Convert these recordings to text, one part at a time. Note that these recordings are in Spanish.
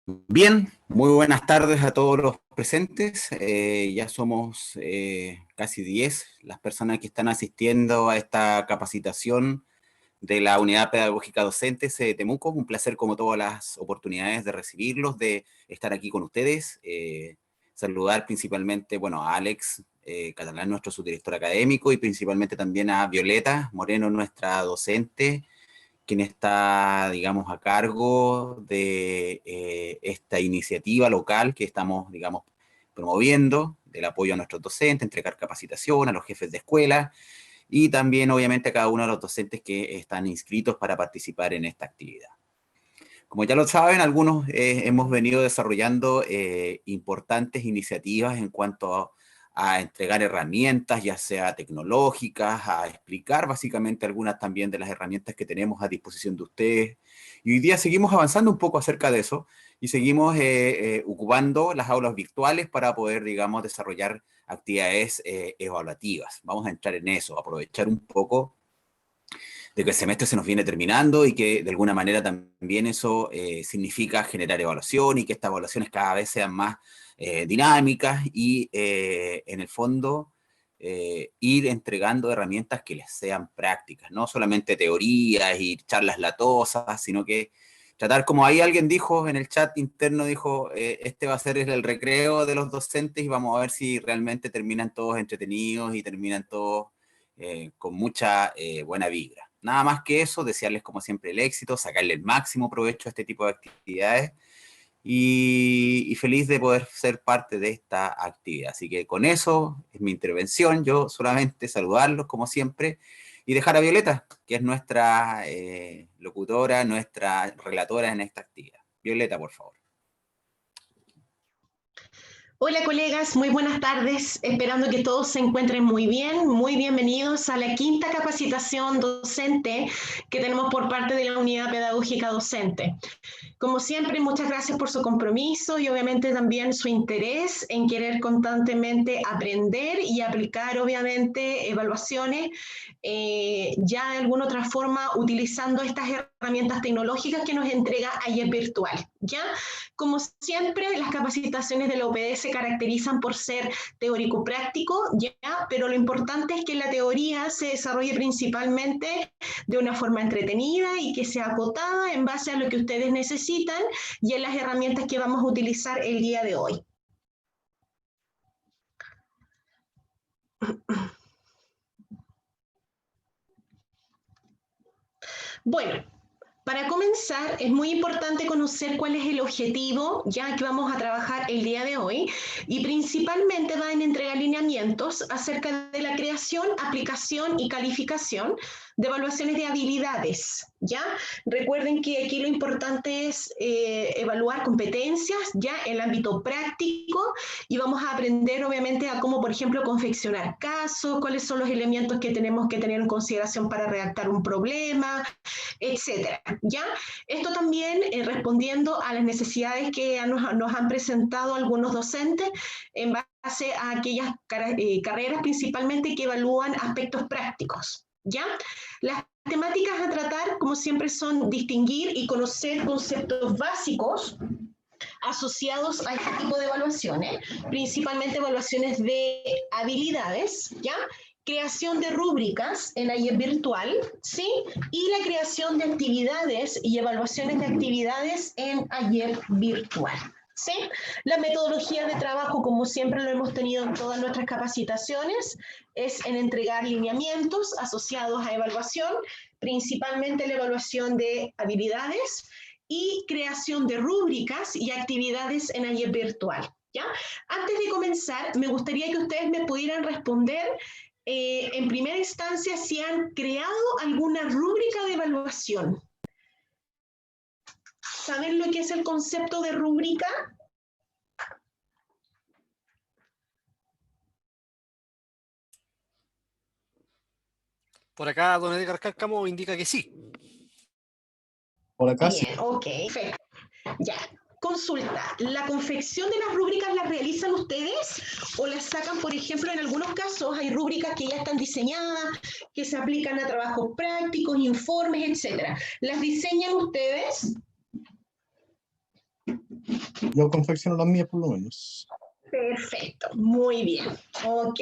Bien, muy buenas tardes a todos los presentes. Ya somos casi 10 las personas que están asistiendo a esta capacitación de la Unidad Pedagógica Docente de Temuco. Un placer, como todas las oportunidades, de recibirlos, de estar aquí con ustedes. Saludar principalmente, bueno, a Alex Catalán, nuestro subdirector académico, y principalmente también a Violeta Moreno, nuestra docente, quien está, digamos, a cargo de esta iniciativa local que estamos, digamos, promoviendo, del apoyo a nuestros docentes, entregar capacitación a los jefes de escuela y también, obviamente, a cada uno de los docentes que están inscritos para participar en esta actividad. Como ya lo saben, algunos hemos venido desarrollando importantes iniciativas en cuanto a entregar herramientas, ya sea tecnológicas, a explicar básicamente algunas también de las herramientas que tenemos a disposición de ustedes. Y hoy día seguimos avanzando un poco acerca de eso y seguimos ocupando las aulas virtuales para poder, digamos, desarrollar actividades evaluativas. Vamos a entrar en eso, aprovechar un poco de que el semestre se nos viene terminando y que de alguna manera también eso significa generar evaluación y que estas evaluaciones cada vez sean más dinámicas y en el fondo ir entregando herramientas que les sean prácticas, no solamente teorías y charlas latosas, sino que tratar, como ahí alguien dijo en el chat interno, dijo, este va a ser el recreo de los docentes y vamos a ver si realmente terminan todos entretenidos y terminan todos con mucha buena vibra. Nada más que eso, desearles como siempre el éxito, sacarle el máximo provecho a este tipo de actividades y feliz de poder ser parte de esta actividad. Así que con eso es mi intervención, yo solamente saludarlos como siempre y dejar a Violeta, que es nuestra locutora, nuestra relatora en esta actividad. Violeta, por favor. Hola colegas, muy buenas tardes, esperando que todos se encuentren muy bien, muy bienvenidos a la quinta capacitación docente que tenemos por parte de la Unidad Pedagógica Docente. Como siempre, muchas gracias por su compromiso y obviamente también su interés en querer constantemente aprender y aplicar obviamente evaluaciones ya de alguna otra forma utilizando estas herramientas tecnológicas que nos entrega AYEP Virtual. ¿Ya? Como siempre, las capacitaciones de la UPD se caracterizan por ser teórico-práctico, ¿ya? Pero lo importante es que la teoría se desarrolle principalmente de una forma entretenida y que sea acotada en base a lo que ustedes necesitan y en las herramientas que vamos a utilizar el día de hoy. Bueno, para comenzar, es muy importante conocer cuál es el objetivo, ya que vamos a trabajar el día de hoy, y principalmente va en entregar lineamientos acerca de la creación, aplicación y calificación de evaluaciones de habilidades, ¿ya? Recuerden que aquí lo importante es evaluar competencias, ya en el ámbito práctico, y vamos a aprender obviamente a cómo, por ejemplo, confeccionar casos, cuáles son los elementos que tenemos que tener en consideración para redactar un problema, etcétera, ¿ya? Esto también respondiendo a las necesidades que nos han presentado algunos docentes en base a aquellas carreras principalmente que evalúan aspectos prácticos, ¿ya? Las temáticas a tratar, como siempre, son distinguir y conocer conceptos básicos asociados a este tipo de evaluaciones, principalmente evaluaciones de habilidades, ¿ya? Creación de rúbricas en AYEP virtual, ¿sí? Y la creación de actividades y evaluaciones de actividades en AYEP virtual. ¿Sí? La metodología de trabajo, como siempre lo hemos tenido en todas nuestras capacitaciones, es en entregar lineamientos asociados a evaluación, principalmente la evaluación de habilidades y creación de rúbricas y actividades en AYEP virtual. ¿Ya? Antes de comenzar, me gustaría que ustedes me pudieran responder en primera instancia si han creado alguna rúbrica de evaluación. ¿Saben lo que es el concepto de rúbrica? Por acá, don Edgar Cárcamo indica que sí. Por acá sí. Bien, ok, perfecto. Ya. Consulta, ¿la confección de las rúbricas las realizan ustedes o las sacan, por ejemplo, en algunos casos hay rúbricas que ya están diseñadas, que se aplican a trabajos prácticos, informes, etcétera? ¿Las diseñan ustedes? Yo confecciono las mías por lo menos. Perfecto, muy bien. Ok.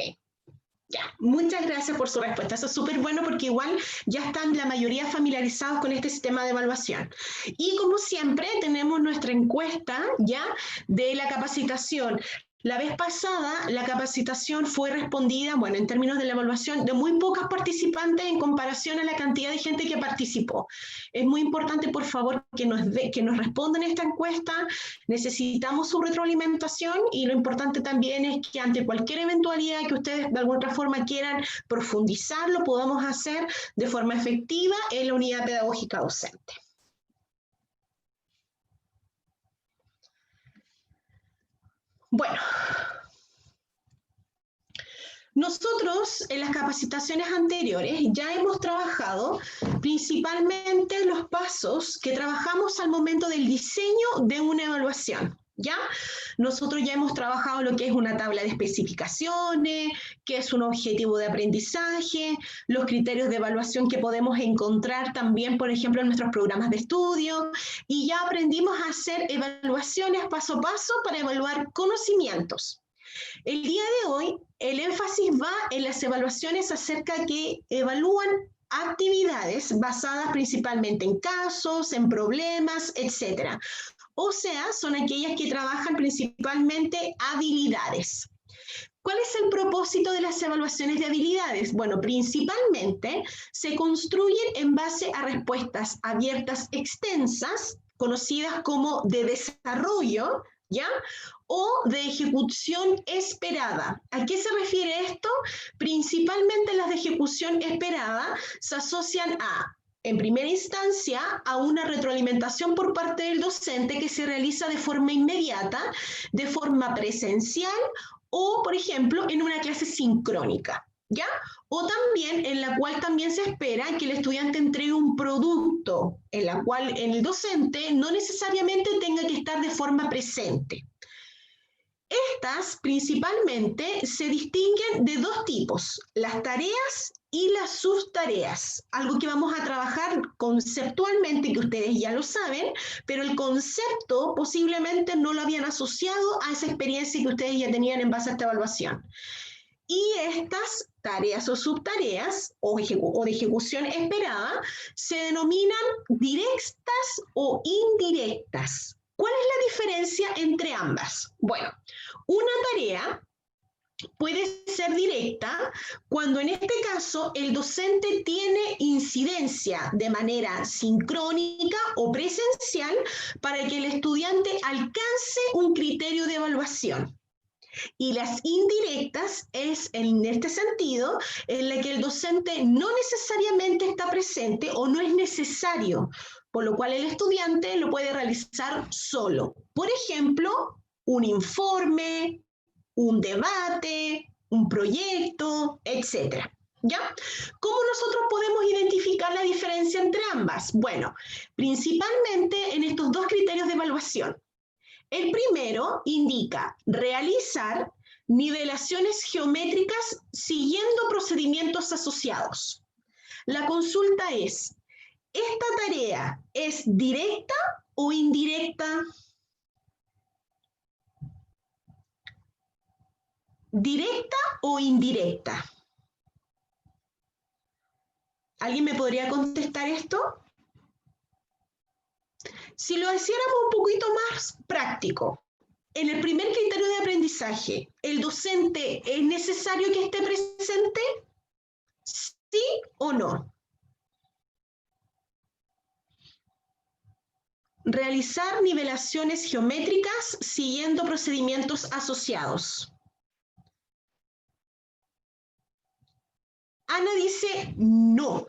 Ya, muchas gracias por su respuesta. Eso es súper bueno porque igual ya están la mayoría familiarizados con este sistema de evaluación. Y como siempre, tenemos nuestra encuesta ya de la capacitación. La vez pasada, la capacitación fue respondida, bueno, en términos de la evaluación, de muy pocas participantes en comparación a la cantidad de gente que participó. Es muy importante, por favor, que nos respondan esta encuesta. Necesitamos su retroalimentación y lo importante también es que ante cualquier eventualidad que ustedes de alguna otra forma quieran profundizar, lo podamos hacer de forma efectiva en la unidad pedagógica docente. Bueno, nosotros en las capacitaciones anteriores ya hemos trabajado principalmente los pasos que trabajamos al momento del diseño de una evaluación. ¿Ya? Nosotros ya hemos trabajado lo que es una tabla de especificaciones, qué es un objetivo de aprendizaje, los criterios de evaluación que podemos encontrar también, por ejemplo, en nuestros programas de estudio, y ya aprendimos a hacer evaluaciones paso a paso para evaluar conocimientos. El día de hoy, el énfasis va en las evaluaciones acerca que evalúan actividades basadas principalmente en casos, en problemas, etc. O sea, son aquellas que trabajan principalmente habilidades. ¿Cuál es el propósito de las evaluaciones de habilidades? Bueno, principalmente se construyen en base a respuestas abiertas extensas, conocidas como de desarrollo, ¿ya? O de ejecución esperada. ¿A qué se refiere esto? Principalmente las de ejecución esperada se asocian en primera instancia, a una retroalimentación por parte del docente que se realiza de forma inmediata, de forma presencial o, por ejemplo, en una clase sincrónica, ¿ya? O también en la cual también se espera que el estudiante entregue un producto, en la cual el docente no necesariamente tenga que estar de forma presente. Estas principalmente se distinguen de dos tipos, las tareas y las subtareas, algo que vamos a trabajar conceptualmente, que ustedes ya lo saben, pero el concepto posiblemente no lo habían asociado a esa experiencia que ustedes ya tenían en base a esta evaluación. Y estas tareas o subtareas o de ejecución esperada se denominan directas o indirectas. ¿Cuál es la diferencia entre ambas? Bueno, una tarea puede ser directa cuando en este caso el docente tiene incidencia de manera sincrónica o presencial para que el estudiante alcance un criterio de evaluación. Y las indirectas es en este sentido en la que el docente no necesariamente está presente o no es necesario, por lo cual el estudiante lo puede realizar solo. Por ejemplo, un informe, un debate, un proyecto, etc. ¿Ya? ¿Cómo nosotros podemos identificar la diferencia entre ambas? Bueno, principalmente en estos dos criterios de evaluación. El primero indica realizar nivelaciones geométricas siguiendo procedimientos asociados. La consulta es, ¿esta tarea es directa o indirecta? ¿Directa o indirecta? ¿Alguien me podría contestar esto? Si lo hiciéramos un poquito más práctico, en el primer criterio de aprendizaje, ¿el docente es necesario que esté presente? ¿Sí o no? Realizar nivelaciones geométricas siguiendo procedimientos asociados. Ana dice no.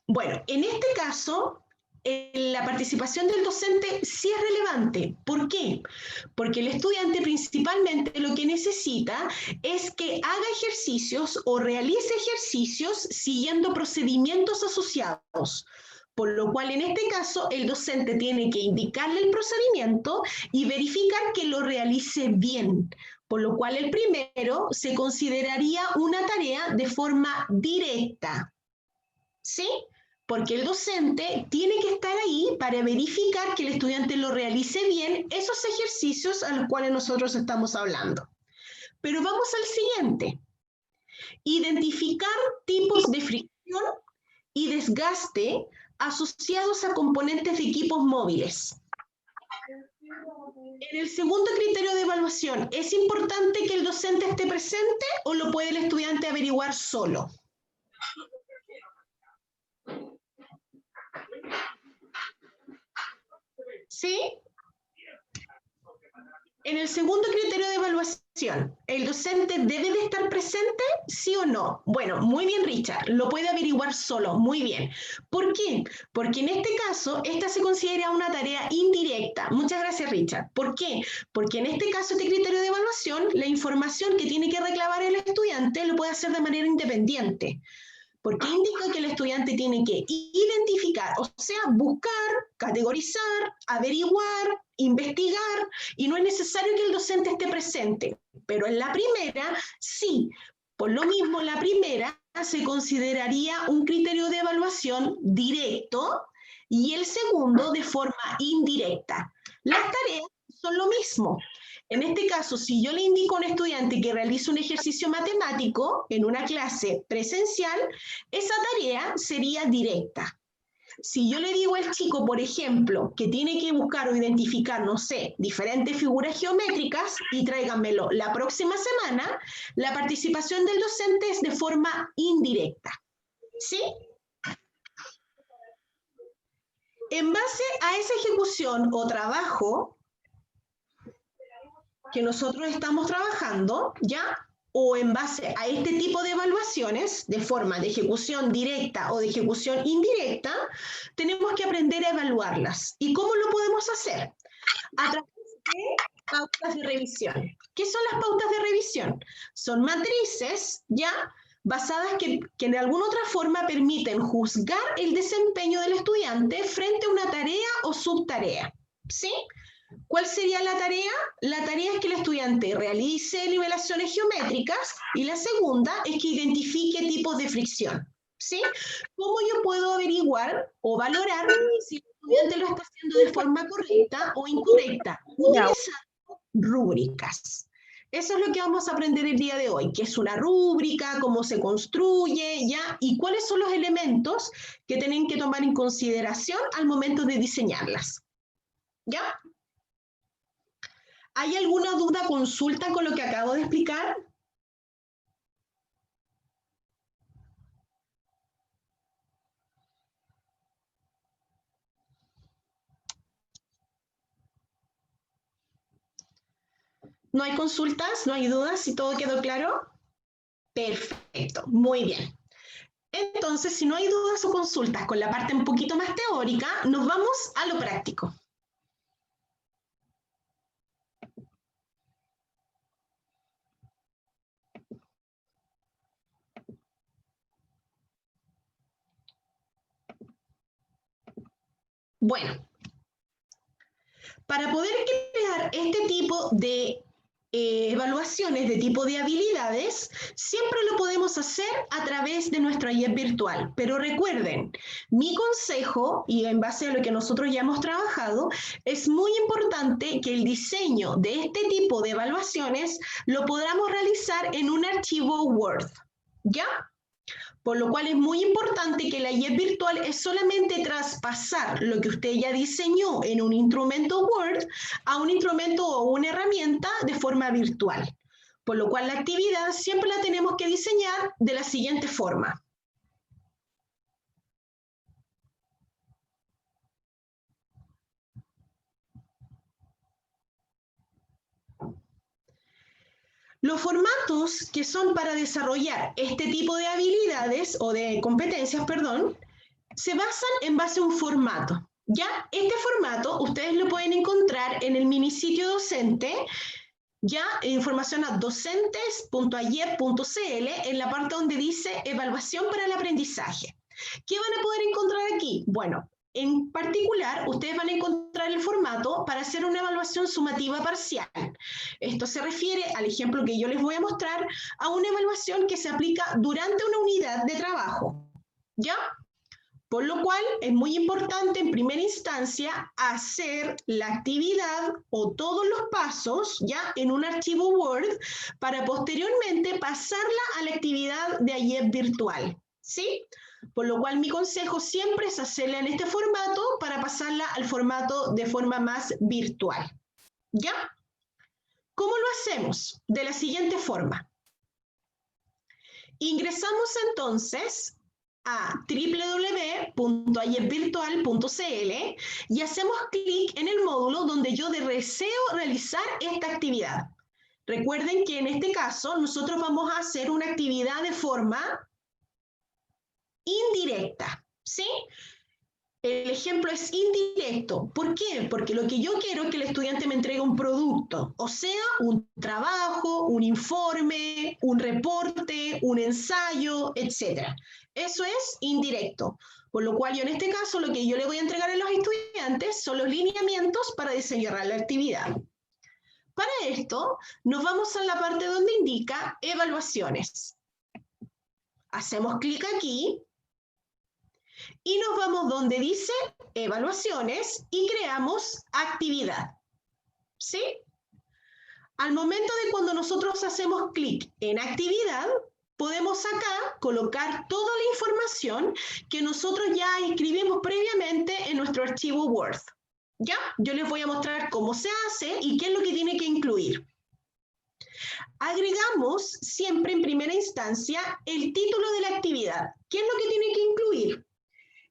Bueno, en este caso, la participación del docente sí es relevante. ¿Por qué? Porque el estudiante principalmente lo que necesita es que haga ejercicios o realice ejercicios siguiendo procedimientos asociados. Por lo cual, en este caso, el docente tiene que indicarle el procedimiento y verificar que lo realice bien. Por lo cual, el primero se consideraría una tarea de forma directa. ¿Sí? Porque el docente tiene que estar ahí para verificar que el estudiante lo realice bien esos ejercicios a los cuales nosotros estamos hablando. Pero vamos al siguiente. Identificar tipos de fricción y desgaste asociados a componentes de equipos móviles. En el segundo criterio de evaluación, ¿es importante que el docente esté presente o lo puede el estudiante averiguar solo? ¿Sí? En el segundo criterio de evaluación, ¿el docente debe de estar presente, sí o no? Bueno, muy bien, Richard, lo puede averiguar solo, muy bien. ¿Por qué? Porque en este caso, esta se considera una tarea indirecta. Muchas gracias, Richard. ¿Por qué? Porque en este caso, este criterio de evaluación, la información que tiene que reclamar el estudiante lo puede hacer de manera independiente. Porque indica que el estudiante tiene que identificar, o sea, buscar, categorizar, averiguar, investigar, y no es necesario que el docente esté presente. Pero en la primera, sí. Por lo mismo, la primera se consideraría un criterio de evaluación directo y el segundo de forma indirecta. Las tareas son lo mismo. En este caso, si yo le indico a un estudiante que realice un ejercicio matemático en una clase presencial, esa tarea sería directa. Si yo le digo al chico, por ejemplo, que tiene que buscar o identificar, no sé, diferentes figuras geométricas y tráiganmelo la próxima semana, la participación del docente es de forma indirecta. ¿Sí? En base a esa ejecución o trabajo que nosotros estamos trabajando, ¿ya? O en base a este tipo de evaluaciones, de forma de ejecución directa o de ejecución indirecta, tenemos que aprender a evaluarlas. ¿Y cómo lo podemos hacer? A través de pautas de revisión. ¿Qué son las pautas de revisión? Son matrices, ¿ya? Basadas que de alguna otra forma permiten juzgar el desempeño del estudiante frente a una tarea o subtarea, ¿sí? ¿Cuál sería la tarea? La tarea es que el estudiante realice nivelaciones geométricas y la segunda es que identifique tipos de fricción. ¿Sí? ¿Cómo yo puedo averiguar o valorar si el estudiante lo está haciendo de forma correcta o incorrecta? Utilizando rúbricas. Eso es lo que vamos a aprender el día de hoy, qué es una rúbrica, cómo se construye, ¿ya? Y cuáles son los elementos que tienen que tomar en consideración al momento de diseñarlas. ¿Ya? ¿Hay alguna duda, consulta con lo que acabo de explicar? ¿No hay consultas? ¿No hay dudas? ¿Si todo quedó claro? Perfecto, muy bien. Entonces, si no hay dudas o consultas con la parte un poquito más teórica, nos vamos a lo práctico. Bueno, para poder crear este tipo de evaluaciones de tipo de habilidades, siempre lo podemos hacer a través de nuestro IEP virtual. Pero recuerden, mi consejo, y en base a lo que nosotros ya hemos trabajado, es muy importante que el diseño de este tipo de evaluaciones lo podamos realizar en un archivo Word, ¿ya? Por lo cual es muy importante que la IEP virtual es solamente traspasar lo que usted ya diseñó en un instrumento Word a un instrumento o una herramienta de forma virtual. Por lo cual la actividad siempre la tenemos que diseñar de la siguiente forma. Los formatos que son para desarrollar este tipo de habilidades o de competencias, perdón, se basan en base a un formato. Ya, este formato ustedes lo pueden encontrar en el minisitio docente, ya información a docentes.aiep.cl en la parte donde dice evaluación para el aprendizaje. ¿Qué van a poder encontrar aquí? Bueno, en particular, ustedes van a encontrar el formato para hacer una evaluación sumativa parcial. Esto se refiere al ejemplo que yo les voy a mostrar a una evaluación que se aplica durante una unidad de trabajo. ¿Ya? Por lo cual es muy importante en primera instancia hacer la actividad o todos los pasos ya en un archivo Word para posteriormente pasarla a la actividad de AYEP virtual, ¿sí? Por lo cual mi consejo siempre es hacerla en este formato para pasarla al formato de forma más virtual, ¿ya? ¿Cómo lo hacemos? De la siguiente forma. Ingresamos entonces a www.ayepvirtual.cl y hacemos clic en el módulo donde yo deseo realizar esta actividad. Recuerden que en este caso nosotros vamos a hacer una actividad de forma indirecta, ¿sí? El ejemplo es indirecto. ¿Por qué? Porque lo que yo quiero es que el estudiante me entregue un producto, o sea, un trabajo, un informe, un reporte, un ensayo, etc. Eso es indirecto. Por lo cual yo en este caso lo que yo le voy a entregar a los estudiantes son los lineamientos para diseñar la actividad. Para esto nos vamos a la parte donde indica evaluaciones. Hacemos clic aquí y nos vamos donde dice evaluaciones y creamos actividad, ¿sí? Al momento de cuando nosotros hacemos clic en actividad, podemos acá colocar toda la información que nosotros ya escribimos previamente en nuestro archivo Word. ¿Ya? Yo les voy a mostrar cómo se hace y qué es lo que tiene que incluir. Agregamos siempre en primera instancia el título de la actividad. ¿Qué es lo que tiene que incluir?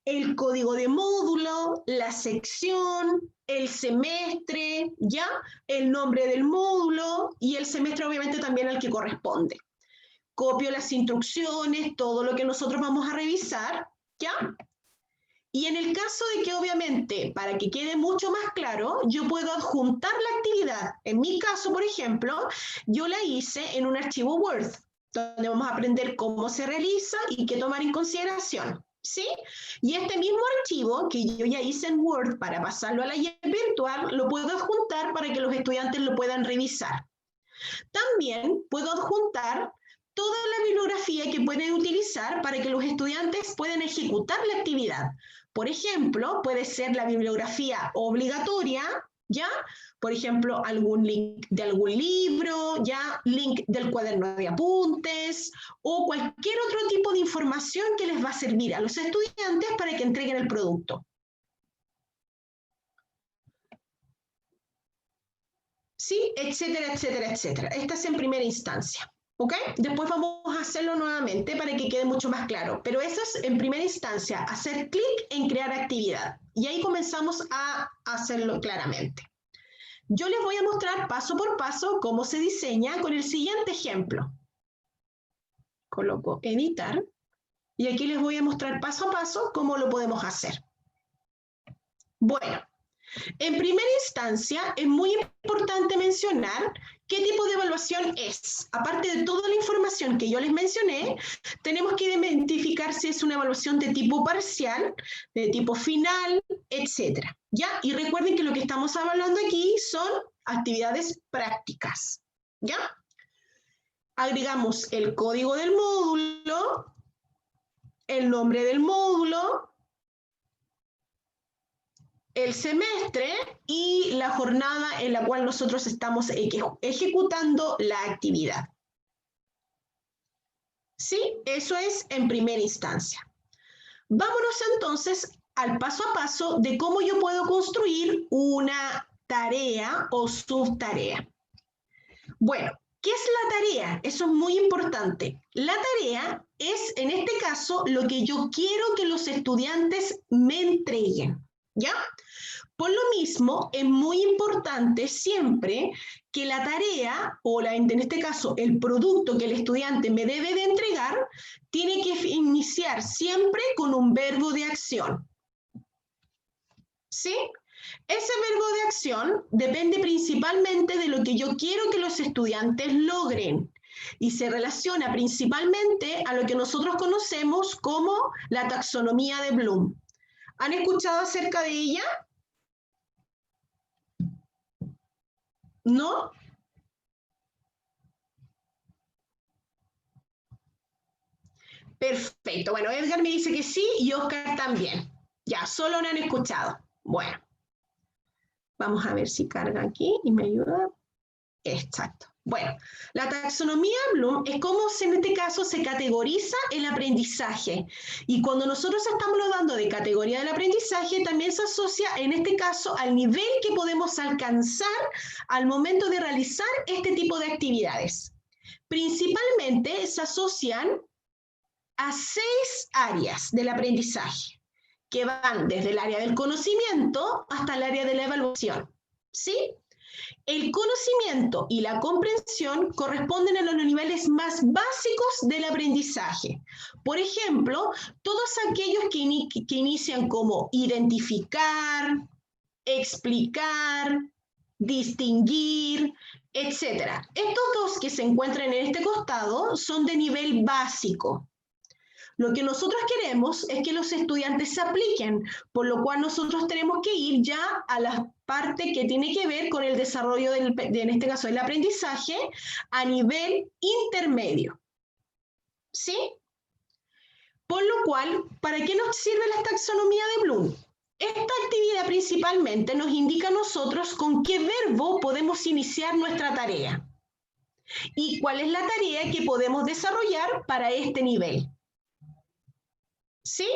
El código de módulo, la sección, el semestre, ¿ya? El nombre del módulo y el semestre obviamente también al que corresponde. Copio las instrucciones, todo lo que nosotros vamos a revisar, ¿ya? Y en el caso de que obviamente, para que quede mucho más claro, yo puedo adjuntar la actividad. En mi caso, por ejemplo, yo la hice en un archivo Word, donde vamos a aprender cómo se realiza y qué tomar en consideración. ¿Sí? Y este mismo archivo que yo ya hice en Word para pasarlo a la IEP virtual, lo puedo adjuntar para que los estudiantes lo puedan revisar. También puedo adjuntar toda la bibliografía que pueden utilizar para que los estudiantes puedan ejecutar la actividad. Por ejemplo, puede ser la bibliografía obligatoria, ¿ya? Por ejemplo, algún link de algún libro, ¿ya? Link del cuaderno de apuntes o cualquier otro tipo de información que les va a servir a los estudiantes para que entreguen el producto. ¿Sí? Etcétera, etcétera, etcétera. Esta es en primera instancia. ¿Ok? Después vamos a hacerlo nuevamente para que quede mucho más claro. Pero eso es en primera instancia, hacer clic en crear actividad. Y ahí comenzamos a hacerlo claramente. Yo les voy a mostrar paso por paso cómo se diseña con el siguiente ejemplo. Coloco editar y aquí les voy a mostrar paso a paso cómo lo podemos hacer. Bueno, en primera instancia es muy importante mencionar qué tipo de evaluación es. Aparte de toda la información que yo les mencioné, tenemos que identificar si es una evaluación de tipo parcial, de tipo final, etc. ¿Ya? Y recuerden que lo que estamos hablando aquí son actividades prácticas. ¿Ya? Agregamos el código del módulo, el nombre del módulo, el semestre y la jornada en la cual nosotros estamos ejecutando la actividad. ¿Sí? Eso es en primera instancia. Vámonos entonces al paso a paso de cómo yo puedo construir una tarea o subtarea. Bueno, ¿qué es la tarea? Eso es muy importante. La tarea es, en este caso, lo que yo quiero que los estudiantes me entreguen, ¿ya? Por lo mismo, es muy importante siempre que la tarea, o en este caso el producto que el estudiante me debe de entregar, tiene que iniciar siempre con un verbo de acción. ¿Sí? Ese verbo de acción depende principalmente de lo que yo quiero que los estudiantes logren y se relaciona principalmente a lo que nosotros conocemos como la taxonomía de Bloom. ¿Han escuchado acerca de ella? ¿No? Perfecto. Bueno, Edgar me dice que sí y Oscar también. Ya, solo no han escuchado. Bueno, vamos a ver si carga aquí y me ayuda. Exacto. Bueno, la taxonomía Bloom es cómo en este caso se categoriza el aprendizaje. Y cuando nosotros estamos hablando de categoría del aprendizaje, también se asocia en este caso al nivel que podemos alcanzar al momento de realizar este tipo de actividades. Principalmente se asocian a 6 áreas del aprendizaje, que van desde el área del conocimiento hasta el área de la evaluación. ¿Sí? El conocimiento y la comprensión corresponden a los niveles más básicos del aprendizaje. Por ejemplo, todos aquellos que inician como identificar, explicar, distinguir, etc. Estos dos que se encuentran en este costado son de nivel básico. Lo que nosotros queremos es que los estudiantes se apliquen, por lo cual nosotros tenemos que ir ya a la parte que tiene que ver con el desarrollo, en este caso, del aprendizaje a nivel intermedio. ¿Sí? Por lo cual, ¿para qué nos sirve la taxonomía de Bloom? Esta actividad principalmente nos indica a nosotros con qué verbo podemos iniciar nuestra tarea y cuál es la tarea que podemos desarrollar para este nivel. ¿Sí?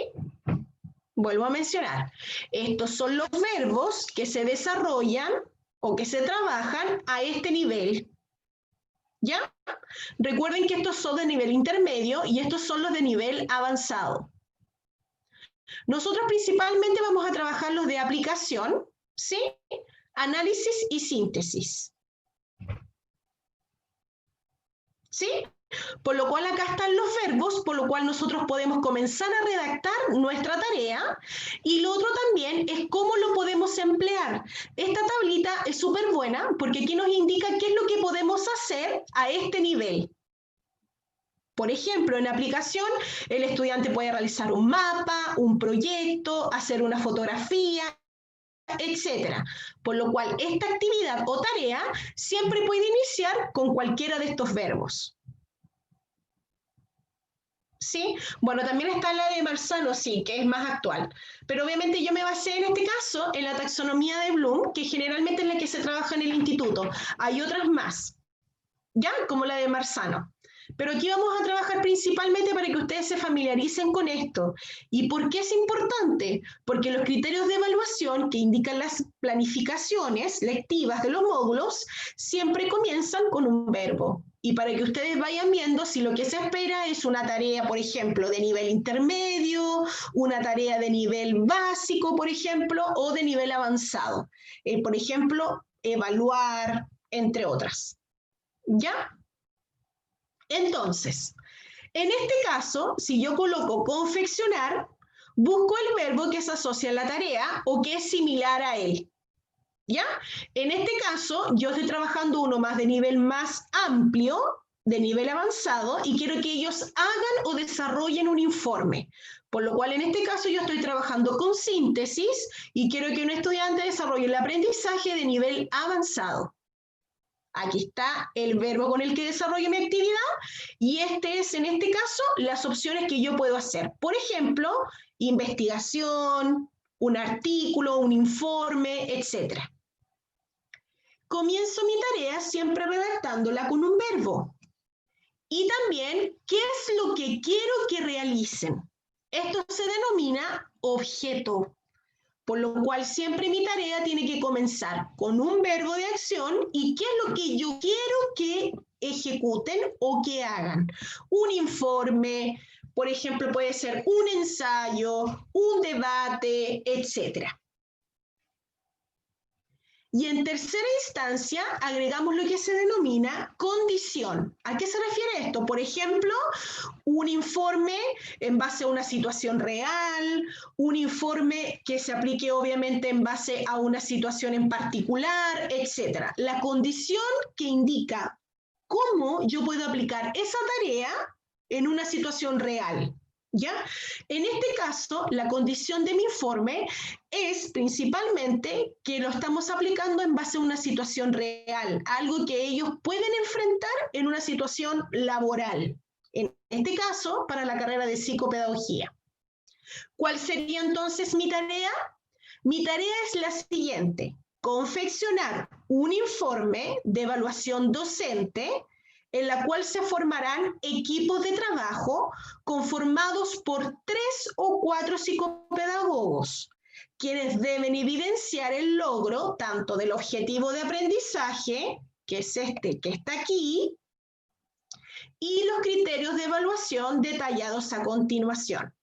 Vuelvo a mencionar, estos son los verbos que se desarrollan o que se trabajan a este nivel. ¿Ya? Recuerden que estos son de nivel intermedio y estos son los de nivel avanzado. Nosotros principalmente vamos a trabajar los de aplicación, ¿sí? Análisis y síntesis. ¿Sí? Por lo cual acá están los verbos, por lo cual nosotros podemos comenzar a redactar nuestra tarea, y lo otro también es cómo lo podemos emplear. Esta tablita es súper buena porque aquí nos indica qué es lo que podemos hacer a este nivel. Por ejemplo, en aplicación, el estudiante puede realizar un mapa, un proyecto, hacer una fotografía, etcétera. Por lo cual, esta actividad o tarea siempre puede iniciar con cualquiera de estos verbos. ¿Sí? Bueno, también está la de Marzano, sí, que es más actual. Pero obviamente yo me basé en este caso en la taxonomía de Bloom, que generalmente es la que se trabaja en el instituto. Hay otras más, ¿ya? Como la de Marzano. Pero aquí vamos a trabajar principalmente para que ustedes se familiaricen con esto. ¿Y por qué es importante? Porque los criterios de evaluación que indican las planificaciones lectivas de los módulos siempre comienzan con un verbo. Y para que ustedes vayan viendo si lo que se espera es una tarea, por ejemplo, de nivel intermedio, una tarea de nivel básico, por ejemplo, o de nivel avanzado. Por ejemplo, evaluar, entre otras. ¿Ya? Entonces, en este caso, si yo coloco confeccionar, busco el verbo que se asocia a la tarea o que es similar a él. ¿Ya? En este caso, yo estoy trabajando uno más de nivel más amplio, de nivel avanzado, y quiero que ellos hagan o desarrollen un informe. Por lo cual, en este caso, yo estoy trabajando con síntesis y quiero que un estudiante desarrolle el aprendizaje de nivel avanzado. Aquí está el verbo con el que desarrollo mi actividad y este es, en este caso, las opciones que yo puedo hacer. Por ejemplo, investigación, un artículo, un informe, etc. Comienzo mi tarea siempre redactándola con un verbo. Y también, ¿qué es lo que quiero que realicen? Esto se denomina objeto. Por lo cual siempre mi tarea tiene que comenzar con un verbo de acción y qué es lo que yo quiero que ejecuten o que hagan. Un informe, por ejemplo, puede ser un ensayo, un debate, etc. Y en tercera instancia agregamos lo que se denomina condición. ¿A qué se refiere esto? Por ejemplo, un informe en base a una situación real, un informe que se aplique obviamente en base a una situación en particular, etc. La condición que indica cómo yo puedo aplicar esa tarea en una situación real. ¿Ya? En este caso, la condición de mi informe es principalmente que lo estamos aplicando en base a una situación real, algo que ellos pueden enfrentar en una situación laboral. En este caso, para la carrera de psicopedagogía. ¿Cuál sería entonces mi tarea? Mi tarea es la siguiente: confeccionar un informe de evaluación docente en la cual se formarán equipos de trabajo conformados por 3 o 4 psicopedagogos, quienes deben evidenciar el logro tanto del objetivo de aprendizaje, que es este que está aquí, y los criterios de evaluación detallados a continuación.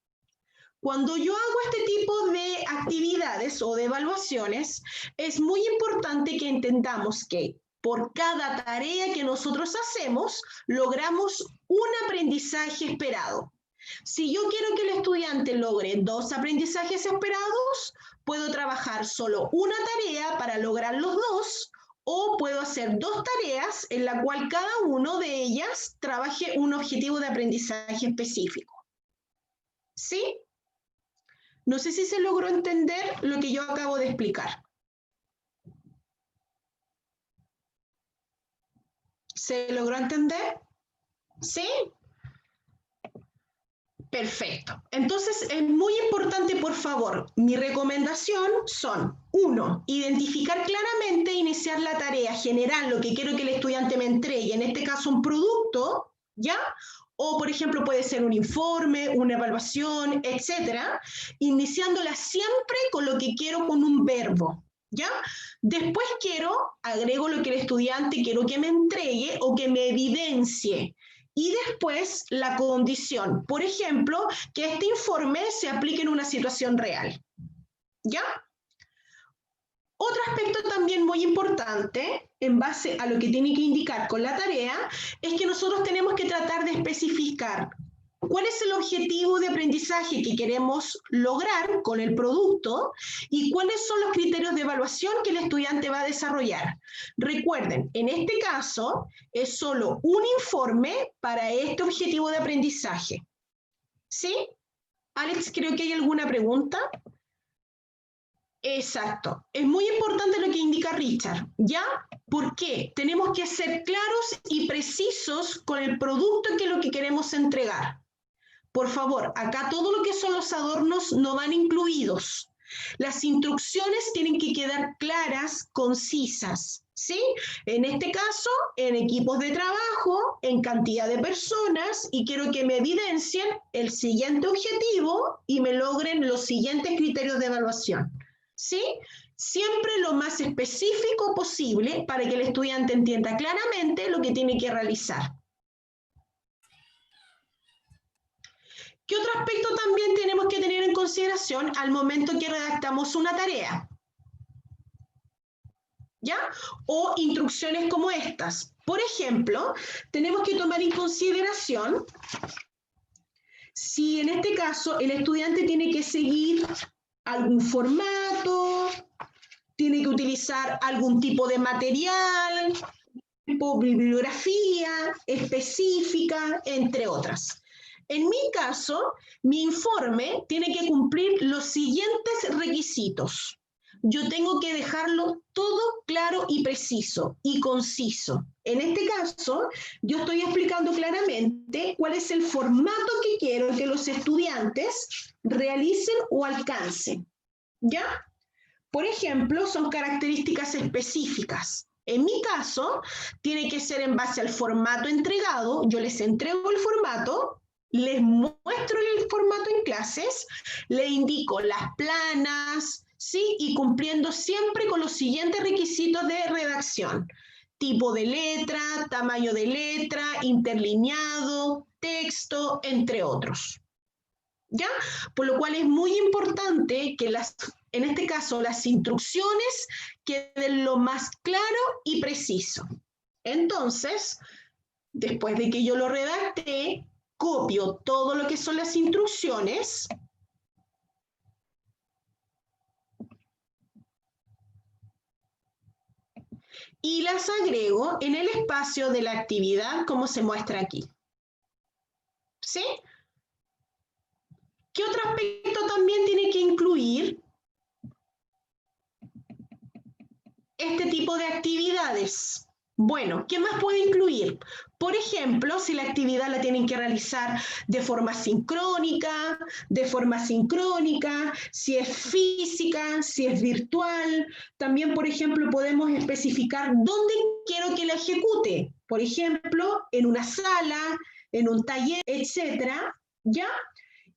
Cuando yo hago este tipo de actividades o de evaluaciones, es muy importante que entendamos que por cada tarea que nosotros hacemos, logramos un aprendizaje esperado. Si yo quiero que el estudiante logre 2 aprendizajes esperados, puedo trabajar solo una tarea para lograr los 2, o puedo hacer 2 tareas en la cual cada uno de ellas trabaje un objetivo de aprendizaje específico. ¿Sí? No sé si se logró entender lo que yo acabo de explicar. ¿Se logró entender? ¿Sí? Perfecto. Entonces, es muy importante, por favor, mi recomendación son: 1, identificar claramente e iniciar la tarea general, lo que quiero que el estudiante me entregue, en este caso un producto, ¿ya? O, por ejemplo, puede ser un informe, una evaluación, etcétera, iniciándola siempre con lo que quiero, con un verbo, ¿ya? Después agrego lo que el estudiante quiero que me entregue o que me evidencie. Y después la condición, por ejemplo, que este informe se aplique en una situación real, ¿ya? Otro aspecto también muy importante, en base a lo que tiene que indicar con la tarea, es que nosotros tenemos que tratar de especificar cuál es el objetivo de aprendizaje que queremos lograr con el producto y cuáles son los criterios de evaluación que el estudiante va a desarrollar. Recuerden, en este caso es solo un informe para este objetivo de aprendizaje. ¿Sí? Alex, creo que hay alguna pregunta. Exacto. Es muy importante lo que indica Richard, ¿ya? ¿Por qué? Tenemos que ser claros y precisos con el producto que es lo que queremos entregar. Por favor, acá todo lo que son los adornos no van incluidos. Las instrucciones tienen que quedar claras, concisas, ¿sí? En este caso, en equipos de trabajo, en cantidad de personas, y quiero que me evidencien el siguiente objetivo y me logren los siguientes criterios de evaluación, ¿sí? Siempre lo más específico posible para que el estudiante entienda claramente lo que tiene que realizar. ¿Qué otro aspecto también tenemos que tener en consideración al momento que redactamos una tarea? ¿Ya? O instrucciones como estas. Por ejemplo, tenemos que tomar en consideración si en este caso el estudiante tiene que seguir algún formato, tiene que utilizar algún tipo de material, tipo bibliografía específica, entre otras. En mi caso, mi informe tiene que cumplir los siguientes requisitos. Yo tengo que dejarlo todo claro y preciso y conciso. En este caso, yo estoy explicando claramente cuál es el formato que quiero que los estudiantes realicen o alcancen, ¿ya? Por ejemplo, son características específicas. En mi caso, tiene que ser en base al formato entregado. Yo les entrego el formato, les muestro el formato en clases, les indico las planas, ¿sí? Y cumpliendo siempre con los siguientes requisitos de redacción: tipo de letra, tamaño de letra, interlineado, texto, entre otros. ¿Ya? Por lo cual es muy importante que en este caso las instrucciones queden lo más claro y preciso. Entonces, después de que yo lo redacté, copio todo lo que son las instrucciones y las agrego en el espacio de la actividad como se muestra aquí. ¿Sí? ¿Qué otro aspecto también tiene que incluir este tipo de actividades? Bueno, ¿qué más puede incluir? Por ejemplo, si la actividad la tienen que realizar de forma sincrónica, si es física, si es virtual. También, por ejemplo, podemos especificar dónde quiero que la ejecute. Por ejemplo, en una sala, en un taller, etcétera, ¿ya?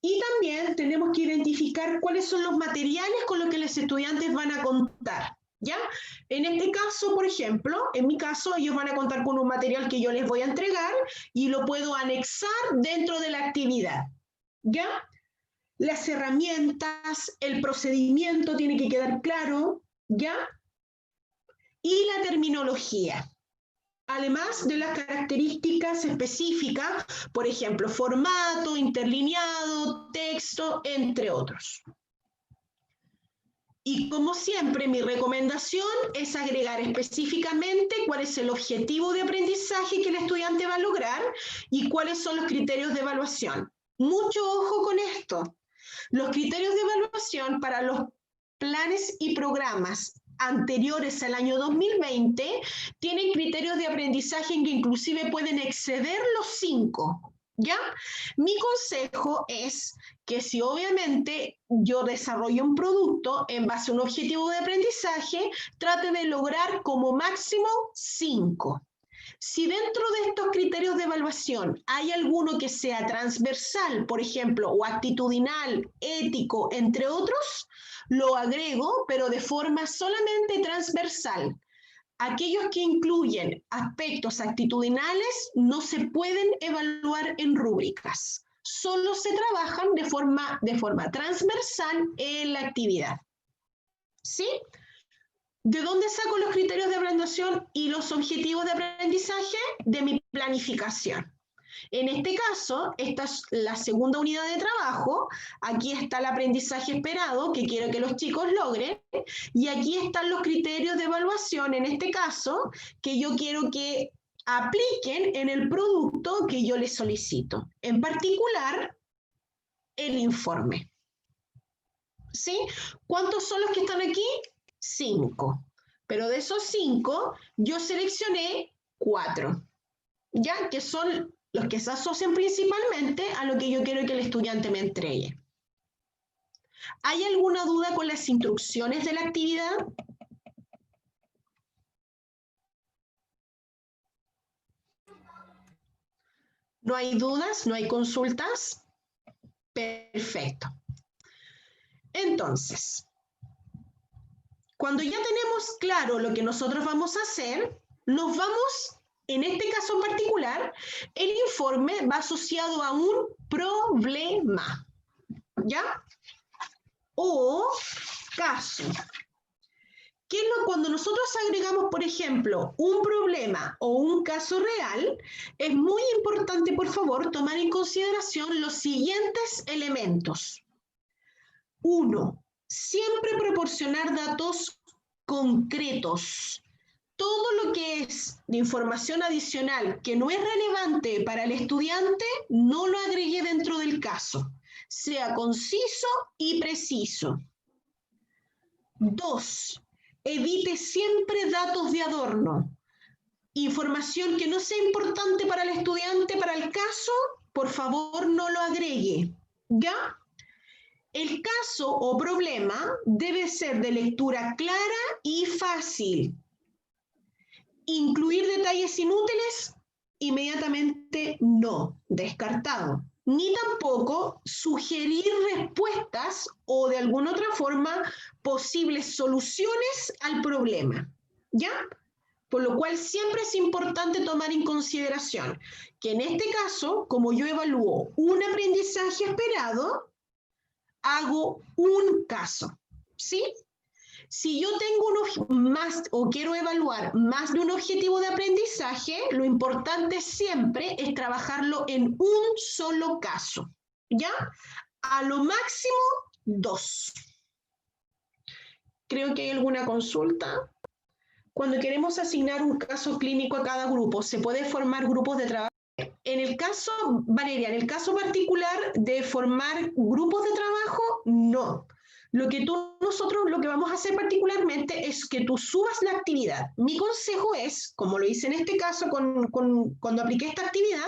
Y también tenemos que identificar cuáles son los materiales con los que los estudiantes van a contar. ¿Ya? En este caso, por ejemplo, en mi caso, ellos van a contar con un material que yo les voy a entregar y lo puedo anexar dentro de la actividad. ¿Ya? Las herramientas, el procedimiento tiene que quedar claro, ¿ya? Y la terminología. Además de las características específicas, por ejemplo, formato, interlineado, texto, entre otros. Y como siempre, mi recomendación es agregar específicamente cuál es el objetivo de aprendizaje que el estudiante va a lograr y cuáles son los criterios de evaluación. Mucho ojo con esto. Los criterios de evaluación para los planes y programas anteriores al año 2020 tienen criterios de aprendizaje en que inclusive pueden exceder los 5. ¿Ya? Mi consejo es que si obviamente yo desarrollo un producto en base a un objetivo de aprendizaje, trate de lograr como máximo 5. Si dentro de estos criterios de evaluación hay alguno que sea transversal, por ejemplo, o actitudinal, ético, entre otros, lo agrego, pero de forma solamente transversal. Aquellos que incluyen aspectos actitudinales no se pueden evaluar en rúbricas. Solo se trabajan de forma transversal en la actividad. ¿Sí? ¿De dónde saco los criterios de evaluación y los objetivos de aprendizaje? De mi planificación. En este caso, esta es la segunda unidad de trabajo. Aquí está el aprendizaje esperado que quiero que los chicos logren. Y aquí están los criterios de evaluación, en este caso, que yo quiero que apliquen en el producto que yo les solicito. En particular, el informe. ¿Sí? ¿Cuántos son los que están aquí? 5. Pero de esos 5, yo seleccioné 4. ¿Ya? Que son los que se asocian principalmente a lo que yo quiero que el estudiante me entregue. ¿Hay alguna duda con las instrucciones de la actividad? ¿No hay dudas? ¿No hay consultas? Perfecto. Entonces, cuando ya tenemos claro lo que nosotros vamos a hacer, nos vamos, en este caso en particular, el informe va asociado a un problema, ¿ya? O caso. ¿Qué es lo cuando nosotros agregamos, por ejemplo, un problema o un caso real? Es muy importante, por favor, tomar en consideración los siguientes elementos. 1. Siempre proporcionar datos concretos. Todo lo que es de información adicional que no es relevante para el estudiante, no lo agregue dentro del caso. Sea conciso y preciso. 2. Evite siempre datos de adorno. Información que no sea importante para el estudiante, para el caso, por favor no lo agregue. ¿Ya? El caso o problema debe ser de lectura clara y fácil. Incluir detalles inútiles, inmediatamente no, descartado. Ni tampoco sugerir respuestas o de alguna otra forma posibles soluciones al problema. ¿Ya? Por lo cual siempre es importante tomar en consideración que en este caso, como yo evalúo un aprendizaje esperado, hago un caso, ¿sí? Si yo tengo más o quiero evaluar más de un objetivo de aprendizaje, lo importante siempre es trabajarlo en un solo caso, ¿ya? A lo máximo 2. Creo que hay alguna consulta. Cuando queremos asignar un caso clínico a cada grupo, ¿se puede formar grupos de trabajo? En el caso, Valeria, en el caso particular de formar grupos de trabajo, no. Nosotros lo que vamos a hacer particularmente es que tú subas la actividad. Mi consejo es, como lo hice en este caso cuando apliqué esta actividad,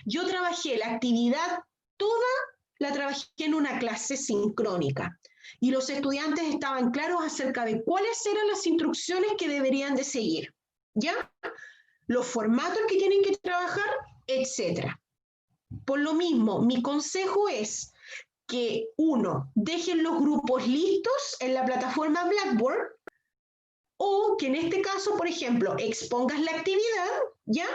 yo trabajé la actividad toda, la trabajé en una clase sincrónica. Y los estudiantes estaban claros acerca de cuáles eran las instrucciones que deberían de seguir, ¿ya? Los formatos que tienen que trabajar, etc. Por lo mismo, mi consejo es que dejen los grupos listos en la plataforma Blackboard, o que en este caso, por ejemplo, expongas la actividad, ¿ya?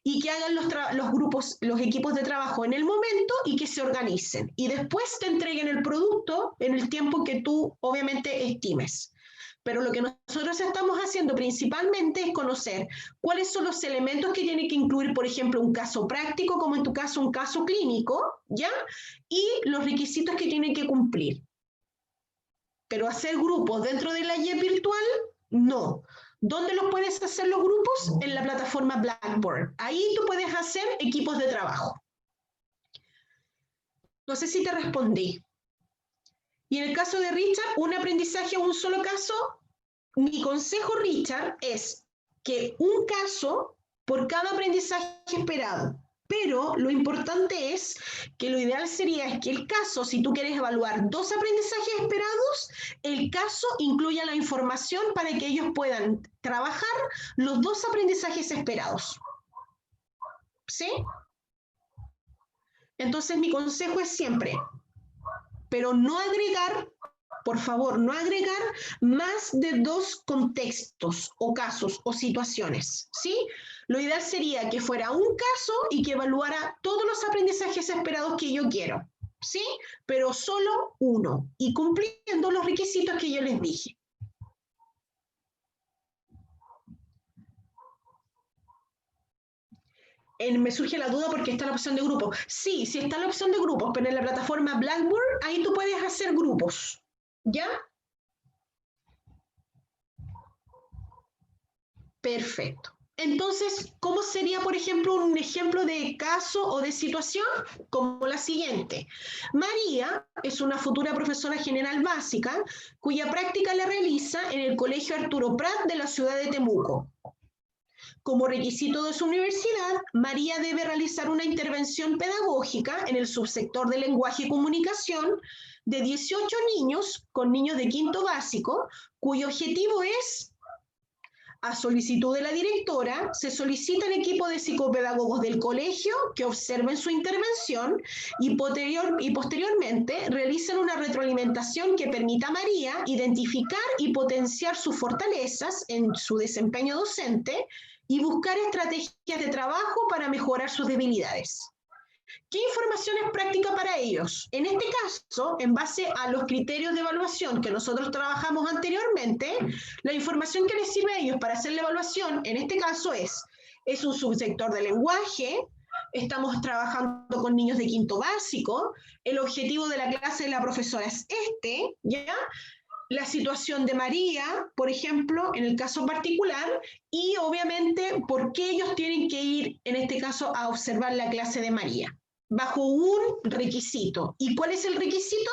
Y que hagan los grupos, los equipos de trabajo en el momento y que se organicen. Y después te entreguen el producto en el tiempo que tú obviamente estimes. Pero lo que nosotros estamos haciendo principalmente es conocer cuáles son los elementos que tiene que incluir, por ejemplo, un caso práctico, como en tu caso un caso clínico, ¿ya? Y los requisitos que tienen que cumplir. Pero hacer grupos dentro de la guía virtual, no. ¿Dónde los puedes hacer los grupos? En la plataforma Blackboard. Ahí tú puedes hacer equipos de trabajo. No sé si te respondí. Y en el caso de Richard, un aprendizaje a un solo caso, mi consejo, Richard, es que un caso por cada aprendizaje esperado. Pero lo importante es que lo ideal sería que el caso, si tú quieres evaluar 2 aprendizajes esperados, el caso incluya la información para que ellos puedan trabajar los 2 aprendizajes esperados. ¿Sí? Entonces mi consejo es siempre, pero no agregar, por favor, no agregar más de 2 contextos o casos o situaciones, ¿sí? Lo ideal sería que fuera un caso y que evaluara todos los aprendizajes esperados que yo quiero, ¿sí? Pero solo uno y cumpliendo los requisitos que yo les dije. Me surge la duda porque está la opción de grupos. Sí, sí está la opción de grupos, pero en la plataforma Blackboard, ahí tú puedes hacer grupos, ¿ya? Perfecto. Entonces, ¿cómo sería, por ejemplo, un ejemplo de caso o de situación? Como la siguiente. María es una futura profesora general básica cuya práctica la realiza en el Colegio Arturo Prat de la ciudad de Temuco. Como requisito de su universidad, María debe realizar una intervención pedagógica en el subsector de lenguaje y comunicación de 18 niños con niños de quinto básico, cuyo objetivo es, a solicitud de la directora, se solicita al equipo de psicopedagogos del colegio que observen su intervención y posteriormente realicen una retroalimentación que permita a María identificar y potenciar sus fortalezas en su desempeño docente y buscar estrategias de trabajo para mejorar sus debilidades. ¿Qué información es práctica para ellos? En este caso, en base a los criterios de evaluación que nosotros trabajamos anteriormente, la información que les sirve a ellos para hacer la evaluación, en este caso es un subsector de lenguaje, estamos trabajando con niños de quinto básico, el objetivo de la clase de la profesora es ¿ya? La situación de María, por ejemplo, en el caso particular, y obviamente por qué ellos tienen que ir, en este caso, a observar la clase de María, bajo un requisito. ¿Y cuál es el requisito?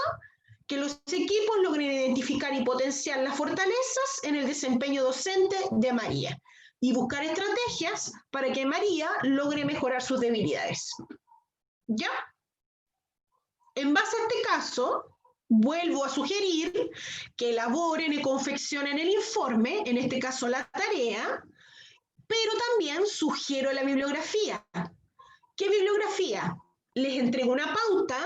Que los equipos logren identificar y potenciar las fortalezas en el desempeño docente de María y buscar estrategias para que María logre mejorar sus debilidades. ¿Ya? En base a este caso, vuelvo a sugerir que elaboren y confeccionen el informe, en este caso la tarea, pero también sugiero la bibliografía. ¿Qué bibliografía? Les entrego una pauta,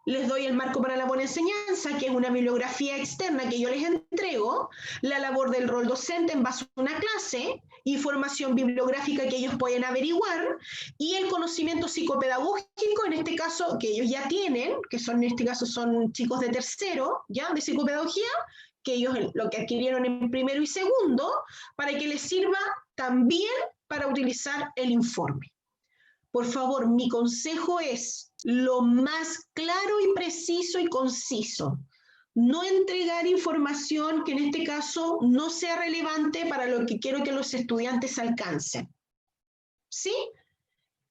les doy el marco para la buena enseñanza, que es una bibliografía externa que yo les entrego, la labor del rol docente en base a una clase, información bibliográfica que ellos pueden averiguar, y el conocimiento psicopedagógico, en este caso, que ellos ya tienen, que son, en este caso son chicos de tercero, ¿ya? De psicopedagogía, que ellos lo que adquirieron en primero y segundo, para que les sirva también para utilizar el informe. Por favor, mi consejo es lo más claro y preciso y conciso. No entregar información que en este caso no sea relevante para lo que quiero que los estudiantes alcancen. ¿Sí?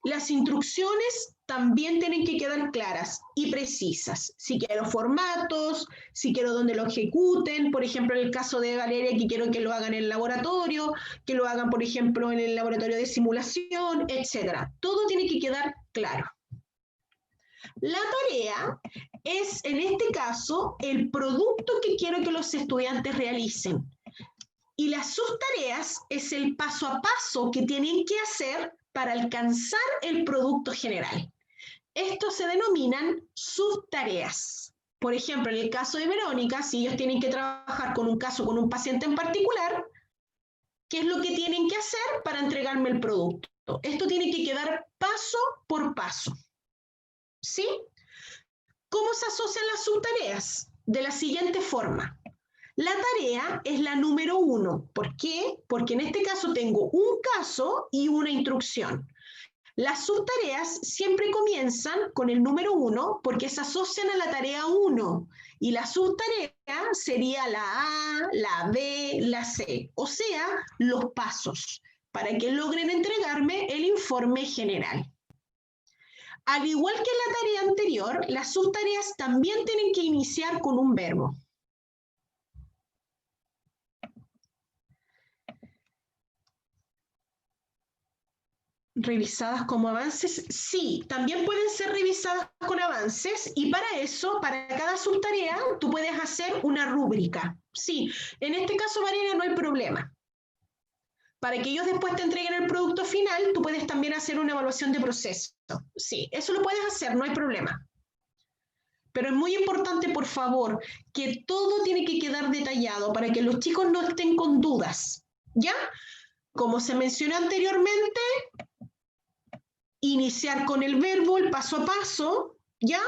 Las instrucciones también tienen que quedar claras y precisas. Si quiero formatos, si quiero dónde lo ejecuten, por ejemplo, en el caso de Valeria, que quiero que lo hagan en el laboratorio, que lo hagan, por ejemplo, en el laboratorio de simulación, etc. Todo tiene que quedar claro. La tarea es, en este caso, el producto que quiero que los estudiantes realicen. Y las subtareas es el paso a paso que tienen que hacer para alcanzar el producto general. Estos se denominan subtareas. Por ejemplo, en el caso de Verónica, si ellos tienen que trabajar con un caso, con un paciente en particular, ¿qué es lo que tienen que hacer para entregarme el producto? Esto tiene que quedar paso por paso. ¿Sí? ¿Cómo se asocian las subtareas? De la siguiente forma. La tarea es la número 1. ¿Por qué? Porque en este caso tengo un caso y una instrucción. Las subtareas siempre comienzan con el número 1 porque se asocian a la tarea 1. Y la subtarea sería la A, la B, la C. O sea, los pasos, para que logren entregarme el informe general. Al igual que en la tarea anterior, las subtareas también tienen que iniciar con un verbo. ¿Revisadas como avances? Sí, también pueden ser revisadas con avances y para eso, para cada subtarea, tú puedes hacer una rúbrica. Sí, en este caso, Mariana, no hay problema. Para que ellos después te entreguen el producto final, tú puedes también hacer una evaluación de proceso. Sí, eso lo puedes hacer, no hay problema. Pero es muy importante, por favor, que todo tiene que quedar detallado para que los chicos no estén con dudas. ¿Ya? Como se mencionó anteriormente, iniciar con el verbo, el paso a paso, ¿ya?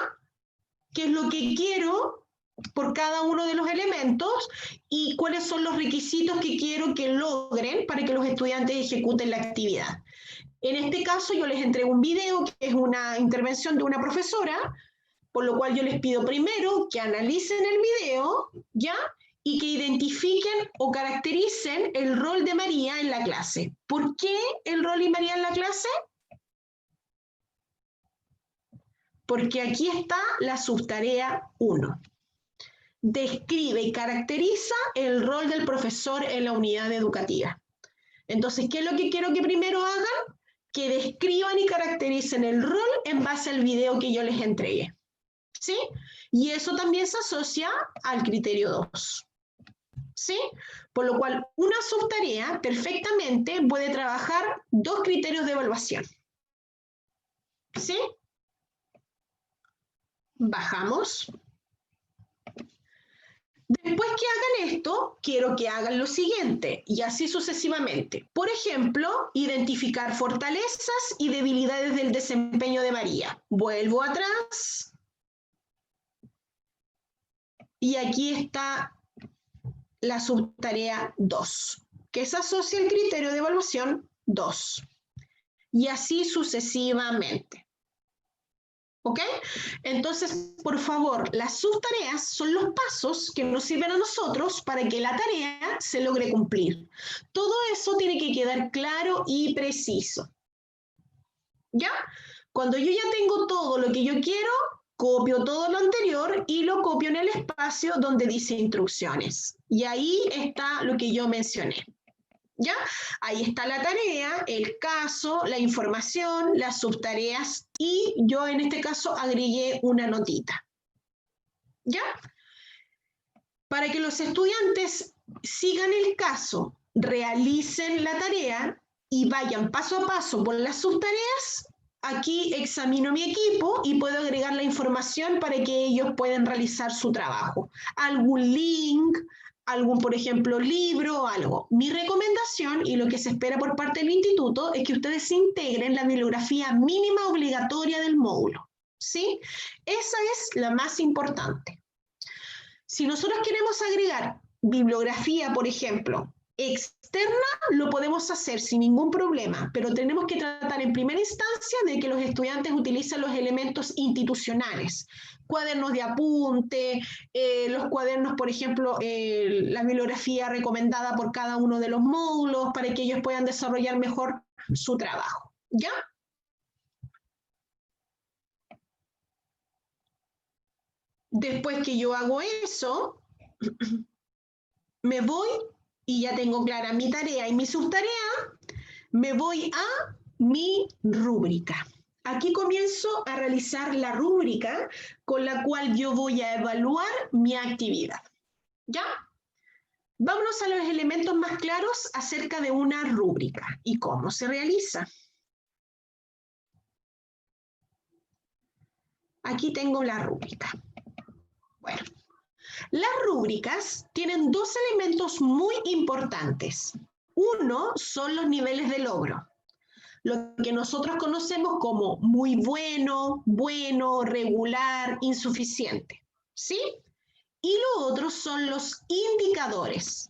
¿Qué es lo que quiero por cada uno de los elementos y cuáles son los requisitos que quiero que logren para que los estudiantes ejecuten la actividad? En este caso yo les entrego un video que es una intervención de una profesora, por lo cual yo les pido primero que analicen el video, ¿ya? Y que identifiquen o caractericen el rol de María en la clase. ¿Por qué el rol de María en la clase? Porque aquí está la subtarea 1. Describe y caracteriza el rol del profesor en la unidad educativa. Entonces, ¿qué es lo que quiero que primero hagan? Que describan y caractericen el rol en base al video que yo les entregué. ¿Sí? Y eso también se asocia al criterio 2. ¿Sí? Por lo cual, una subtarea perfectamente puede trabajar 2 criterios de evaluación. ¿Sí? Bajamos. Después que hagan esto, quiero que hagan lo siguiente, y así sucesivamente. Por ejemplo, identificar fortalezas y debilidades del desempeño de María. Vuelvo atrás. Y aquí está la subtarea 2, que se asocia al criterio de evaluación 2. Y así sucesivamente. ¿Ok? Entonces, por favor, las subtareas son los pasos que nos sirven a nosotros para que la tarea se logre cumplir. Todo eso tiene que quedar claro y preciso. ¿Ya? Cuando yo ya tengo todo lo que yo quiero, copio todo lo anterior y lo copio en el espacio donde dice instrucciones. Y ahí está lo que yo mencioné. ¿Ya? Ahí está la tarea, el caso, la información, las subtareas y yo en este caso agregué una notita. ¿Ya? Para que los estudiantes sigan el caso, realicen la tarea y vayan paso a paso por las subtareas, aquí examino mi equipo y puedo agregar la información para que ellos puedan realizar su trabajo. Algún link, algún, por ejemplo, libro o algo. Mi recomendación y lo que se espera por parte del instituto es que ustedes integren la bibliografía mínima obligatoria del módulo. ¿Sí? Esa es la más importante. Si nosotros queremos agregar bibliografía, por ejemplo, externa, lo podemos hacer sin ningún problema, pero tenemos que tratar en primera instancia de que los estudiantes utilicen los elementos institucionales, cuadernos de apunte, los cuadernos, por ejemplo, la bibliografía recomendada por cada uno de los módulos para que ellos puedan desarrollar mejor su trabajo. ¿Ya? Después que yo hago eso, me voy y ya tengo clara mi tarea y mi subtarea, me voy a mi rúbrica. Aquí comienzo a realizar la rúbrica con la cual yo voy a evaluar mi actividad. ¿Ya? Vámonos a los elementos más claros acerca de una rúbrica y cómo se realiza. Aquí tengo la rúbrica. Bueno, las rúbricas tienen dos elementos muy importantes. Uno son los niveles de logro, lo que nosotros conocemos como muy bueno, bueno, regular, insuficiente, ¿sí? Y lo otro son los indicadores.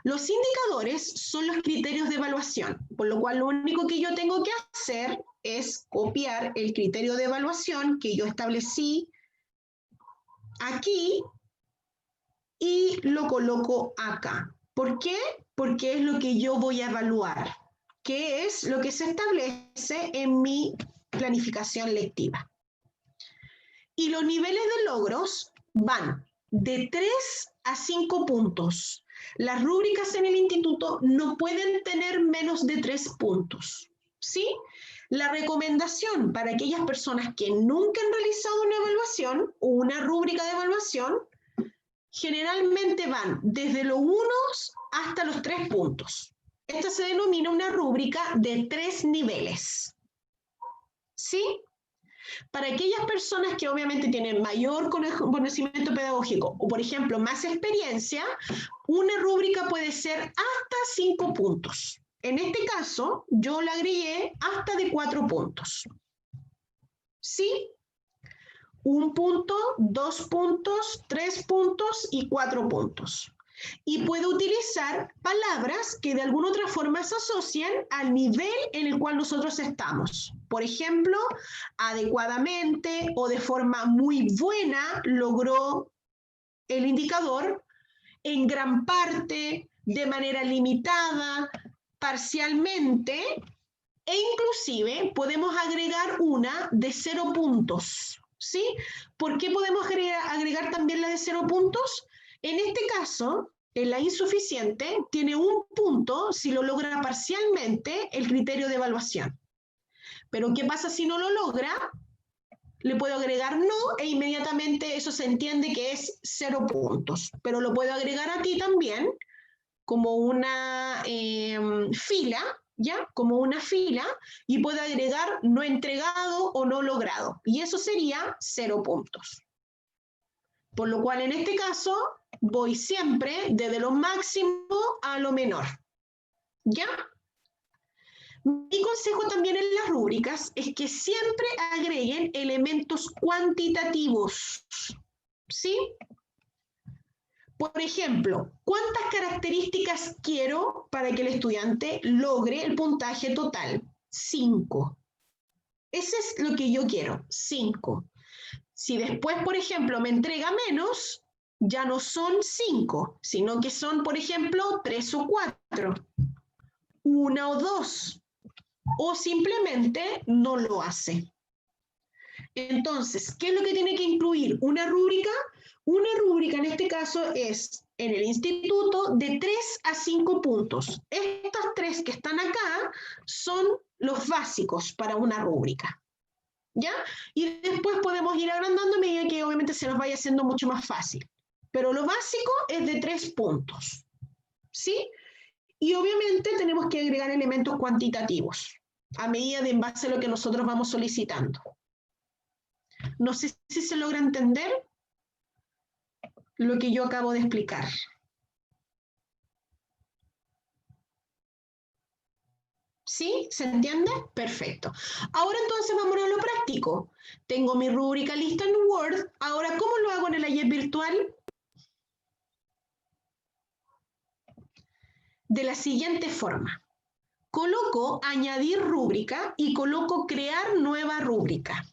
Los indicadores son los criterios de evaluación, por lo cual lo único que yo tengo que hacer es copiar el criterio de evaluación que yo establecí aquí y lo coloco acá. ¿Por qué? Porque es lo que yo voy a evaluar, que es lo que se establece en mi planificación lectiva. Y los niveles de logros van de 3 a 5 puntos. Las rúbricas en el instituto no pueden tener menos de 3 puntos, ¿sí? La recomendación para aquellas personas que nunca han realizado una evaluación o una rúbrica de evaluación, generalmente van desde los 1 hasta los 3 puntos. Esta se denomina una rúbrica de 3 niveles, ¿sí? Para aquellas personas que obviamente tienen mayor conocimiento pedagógico o, por ejemplo, más experiencia, una rúbrica puede ser hasta 5 puntos. En este caso, yo le agregué hasta de 4 puntos. ¿Sí? 1 punto, 2 puntos, 3 puntos y 4 puntos. Y puedo utilizar palabras que de alguna otra forma se asocian al nivel en el cual nosotros estamos. Por ejemplo, adecuadamente o de forma muy buena logró el indicador, en gran parte, de manera limitada, parcialmente, e inclusive podemos agregar una de 0 puntos. ¿Sí? ¿Por qué podemos agregar también la de 0 puntos? En este caso, en la insuficiente, tiene 1 punto si lo logra parcialmente el criterio de evaluación. Pero ¿qué pasa si no lo logra? Le puedo agregar no e inmediatamente eso se entiende que es 0 puntos. Pero lo puedo agregar a ti también como una fila, ¿ya? Como una fila, y puedo agregar no entregado o no logrado. Y eso sería 0 puntos. Por lo cual, en este caso, voy siempre desde lo máximo a lo menor. ¿Ya? Mi consejo también en las rúbricas es que siempre agreguen elementos cuantitativos. ¿Sí? Por ejemplo, ¿cuántas características quiero para que el estudiante logre el puntaje total? 5. Ese es lo que yo quiero, 5. Si después, por ejemplo, me entrega menos, ya no son 5, sino que son, por ejemplo, 3 o 4, 1 o 2, o simplemente no lo hace. Entonces, ¿qué es lo que tiene que incluir una rúbrica? Una rúbrica en este caso es en el instituto de 3 a 5 puntos. Estas 3 que están acá son los básicos para una rúbrica. ¿Ya? Y después podemos ir agrandando a medida que obviamente se nos vaya haciendo mucho más fácil. Pero lo básico es de 3 puntos. ¿Sí? Y obviamente tenemos que agregar elementos cuantitativos a medida de en base a lo que nosotros vamos solicitando. No sé si se logra entender lo que yo acabo de explicar. ¿Sí? ¿Se entiende? Perfecto. Ahora entonces vamos a lo práctico. Tengo mi rúbrica lista en Word. Ahora, ¿cómo lo hago en el ayer virtual? De la siguiente forma. Coloco añadir rúbrica y coloco crear nueva rúbrica.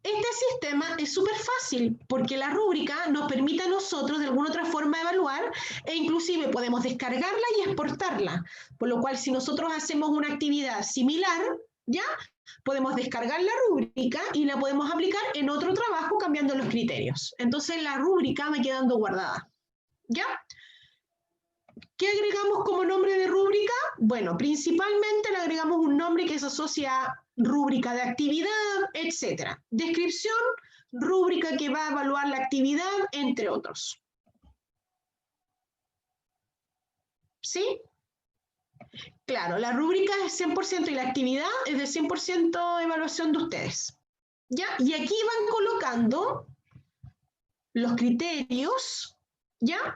Este sistema es súper fácil porque la rúbrica nos permite a nosotros de alguna otra forma evaluar e inclusive podemos descargarla y exportarla. Por lo cual, si nosotros hacemos una actividad similar, ¿Ya? Podemos descargar la rúbrica y la podemos aplicar en otro trabajo cambiando los criterios. Entonces la rúbrica va quedando guardada. ¿Ya? ¿Qué agregamos como nombre de rúbrica? Bueno, principalmente le agregamos un nombre que se asocia a rúbrica de actividad, etc. Descripción, rúbrica que va a evaluar la actividad, entre otros. ¿Sí? Claro, la rúbrica es 100% y la actividad es de 100% evaluación de ustedes. ¿Ya? Y aquí van colocando los criterios, ¿ya?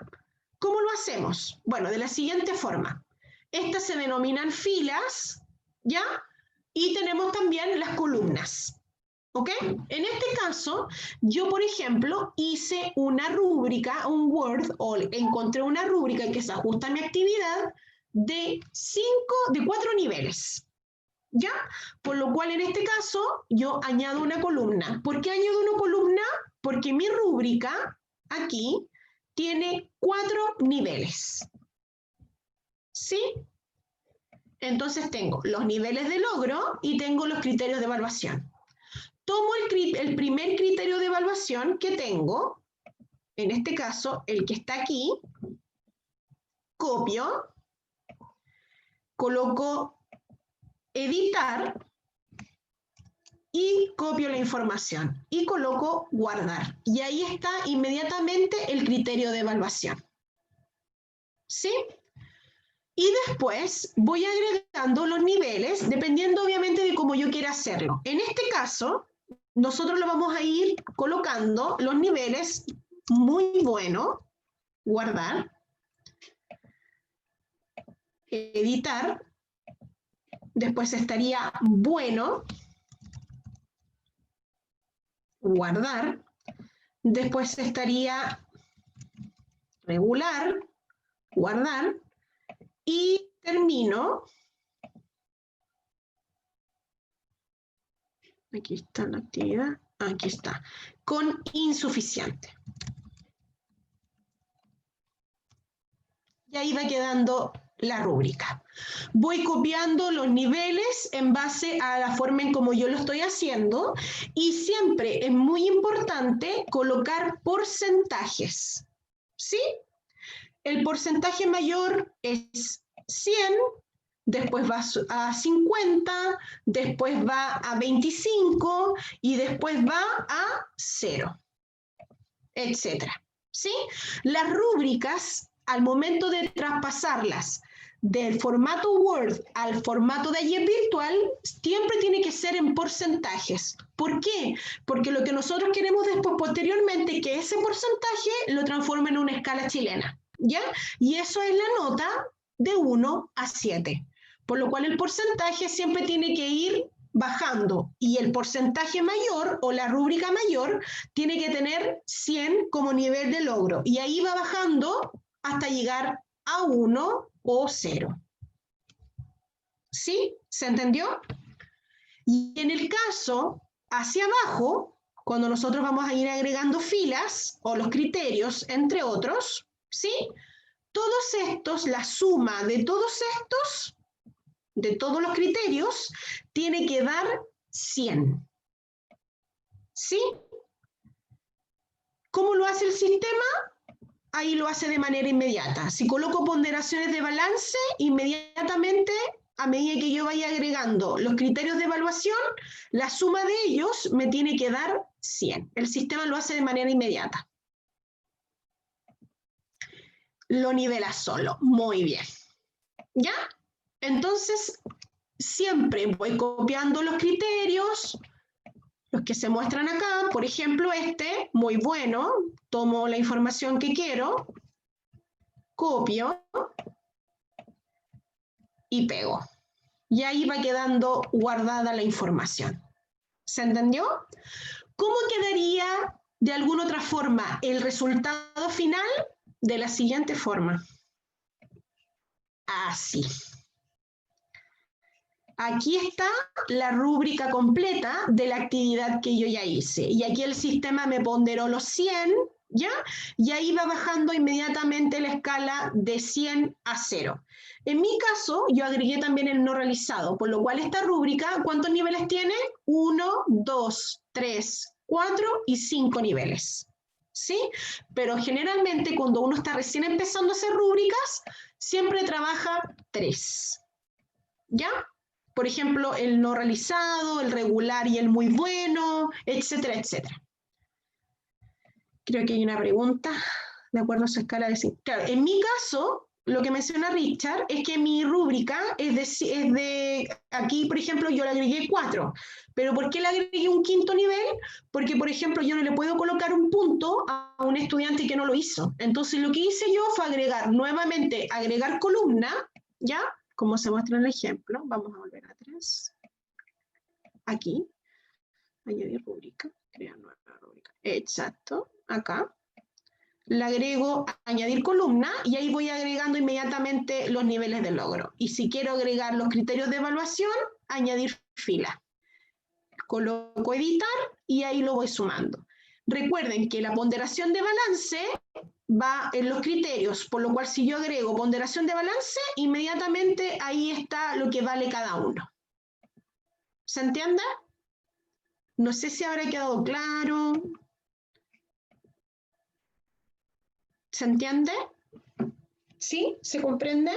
¿Cómo lo hacemos? Bueno, de la siguiente forma. Estas se denominan filas, ¿ya? Y tenemos también las columnas, ¿ok? En este caso, yo, por ejemplo, hice una rúbrica, un Word, o encontré una rúbrica que se ajusta a mi actividad de 4 niveles, ¿ya? Por lo cual, en este caso, yo añado una columna. ¿Por qué añado una columna? Porque mi rúbrica, aquí, tiene 4 niveles. ¿Sí? Entonces tengo los niveles de logro y tengo los criterios de evaluación. Tomo el primer criterio de evaluación que tengo, en este caso, el que está aquí, copio, coloco editar y copio la información y coloco guardar. Y ahí está inmediatamente el criterio de evaluación. ¿Sí? Y después voy agregando los niveles, dependiendo obviamente de cómo yo quiera hacerlo. En este caso, nosotros lo vamos a ir colocando los niveles muy bueno, guardar, editar, después estaría bueno, guardar, después estaría regular, guardar, y termino, aquí está la actividad, aquí está, con insuficiente. Y ahí va quedando la rúbrica. Voy copiando los niveles en base a la forma en como yo lo estoy haciendo y siempre es muy importante colocar porcentajes, ¿sí? El porcentaje mayor es 100, después va a 50, después va a 25 y después va a 0, etc. ¿Sí? Las rúbricas, al momento de traspasarlas del formato Word al formato de ayer virtual, siempre tiene que ser en porcentajes. ¿Por qué? Porque lo que nosotros queremos después, posteriormente, que ese porcentaje lo transforme en una escala chilena, ¿ya? Y eso es la nota de 1 a 7. Por lo cual el porcentaje siempre tiene que ir bajando y el porcentaje mayor o la rúbrica mayor tiene que tener 100 como nivel de logro y ahí va bajando hasta llegar a 1 o 0. ¿Sí? ¿Se entendió? Y en el caso hacia abajo, cuando nosotros vamos a ir agregando filas o los criterios, entre otros, ¿sí? Todos estos, la suma de todos estos, de todos los criterios, tiene que dar 100. ¿Sí? ¿Cómo lo hace el sistema? Ahí lo hace de manera inmediata. Si coloco ponderaciones de balance, inmediatamente, a medida que yo vaya agregando los criterios de evaluación, la suma de ellos me tiene que dar 100. El sistema lo hace de manera inmediata. Lo nivela solo. Muy bien. ¿Ya? Entonces, siempre voy copiando los criterios, los que se muestran acá. Por ejemplo, este, muy bueno. Tomo la información que quiero, copio y pego. Y ahí va quedando guardada la información. ¿Se entendió? ¿Cómo quedaría de alguna otra forma el resultado final? De la siguiente forma. Así. Aquí está la rúbrica completa de la actividad que yo ya hice. Y aquí el sistema me ponderó los 100, ¿Ya? Y ahí va bajando inmediatamente la escala de 100 a 0. En mi caso, yo agregué también el no realizado, por lo cual esta rúbrica, ¿cuántos niveles tiene? 1, 2, 3, 4 y 5 niveles. ¿Sí? Pero generalmente cuando uno está recién empezando a hacer rúbricas, siempre trabaja 3. ¿Ya? Por ejemplo, el no realizado, el regular y el muy bueno, etcétera, etcétera. Creo que hay una pregunta de acuerdo a su escala de 5. Claro, en mi caso, lo que menciona Richard es que mi rúbrica es de aquí, por ejemplo, yo le agregué 4. ¿Pero por qué le agregué un quinto nivel? Porque, por ejemplo, yo no le puedo colocar un punto a un estudiante que no lo hizo. Entonces, lo que hice yo fue agregar nuevamente, agregar columna, ¿ya? Como se muestra en el ejemplo. Vamos a volver atrás. Aquí. Añadir rúbrica. Crear nueva rúbrica. Exacto. Acá. Le agrego añadir columna y ahí voy agregando inmediatamente los niveles de logro. Y si quiero agregar los criterios de evaluación, añadir fila. Coloco editar y ahí lo voy sumando. Recuerden que la ponderación de balance va en los criterios, por lo cual si yo agrego ponderación de balance, inmediatamente ahí está lo que vale cada uno. ¿Se entiende? No sé si habrá quedado claro. ¿Se entiende? ¿Sí? ¿Se comprende?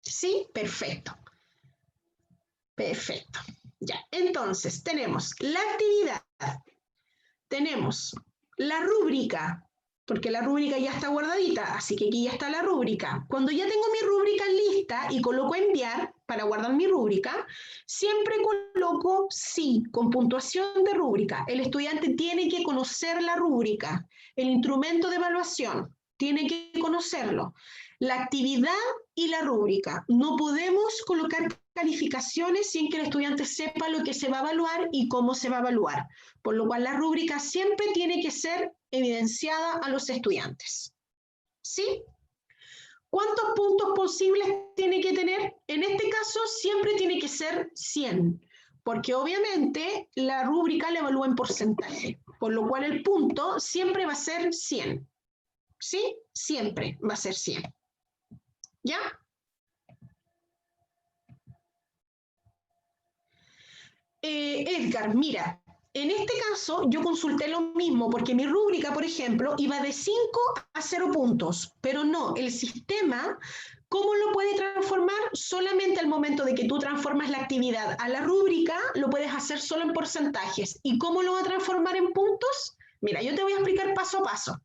¿Sí? Perfecto. Perfecto. Ya. Entonces, tenemos la actividad, tenemos la rúbrica, porque la rúbrica ya está guardadita, así que aquí ya está la rúbrica. Cuando ya tengo mi rúbrica lista y coloco enviar para guardar mi rúbrica, siempre coloco sí, con puntuación de rúbrica. El estudiante tiene que conocer la rúbrica, el instrumento de evaluación, tiene que conocerlo. La actividad y la rúbrica. No podemos colocar calificaciones sin que el estudiante sepa lo que se va a evaluar y cómo se va a evaluar. Por lo cual la rúbrica siempre tiene que ser evidenciada a los estudiantes. ¿Sí? ¿Cuántos puntos posibles tiene que tener? En este caso siempre tiene que ser 100, porque obviamente la rúbrica la evalúa en porcentaje, por lo cual el punto siempre va a ser 100. ¿Sí? Siempre va a ser 100. ¿Ya? Edgar, mira, en este caso yo consulté lo mismo porque mi rúbrica, por ejemplo, iba de 5 a 0 puntos, pero no, el sistema, ¿cómo lo puede transformar? Solamente al momento de que tú transformas la actividad a la rúbrica, lo puedes hacer solo en porcentajes. ¿Y cómo lo va a transformar en puntos? Mira, yo te voy a explicar paso a paso.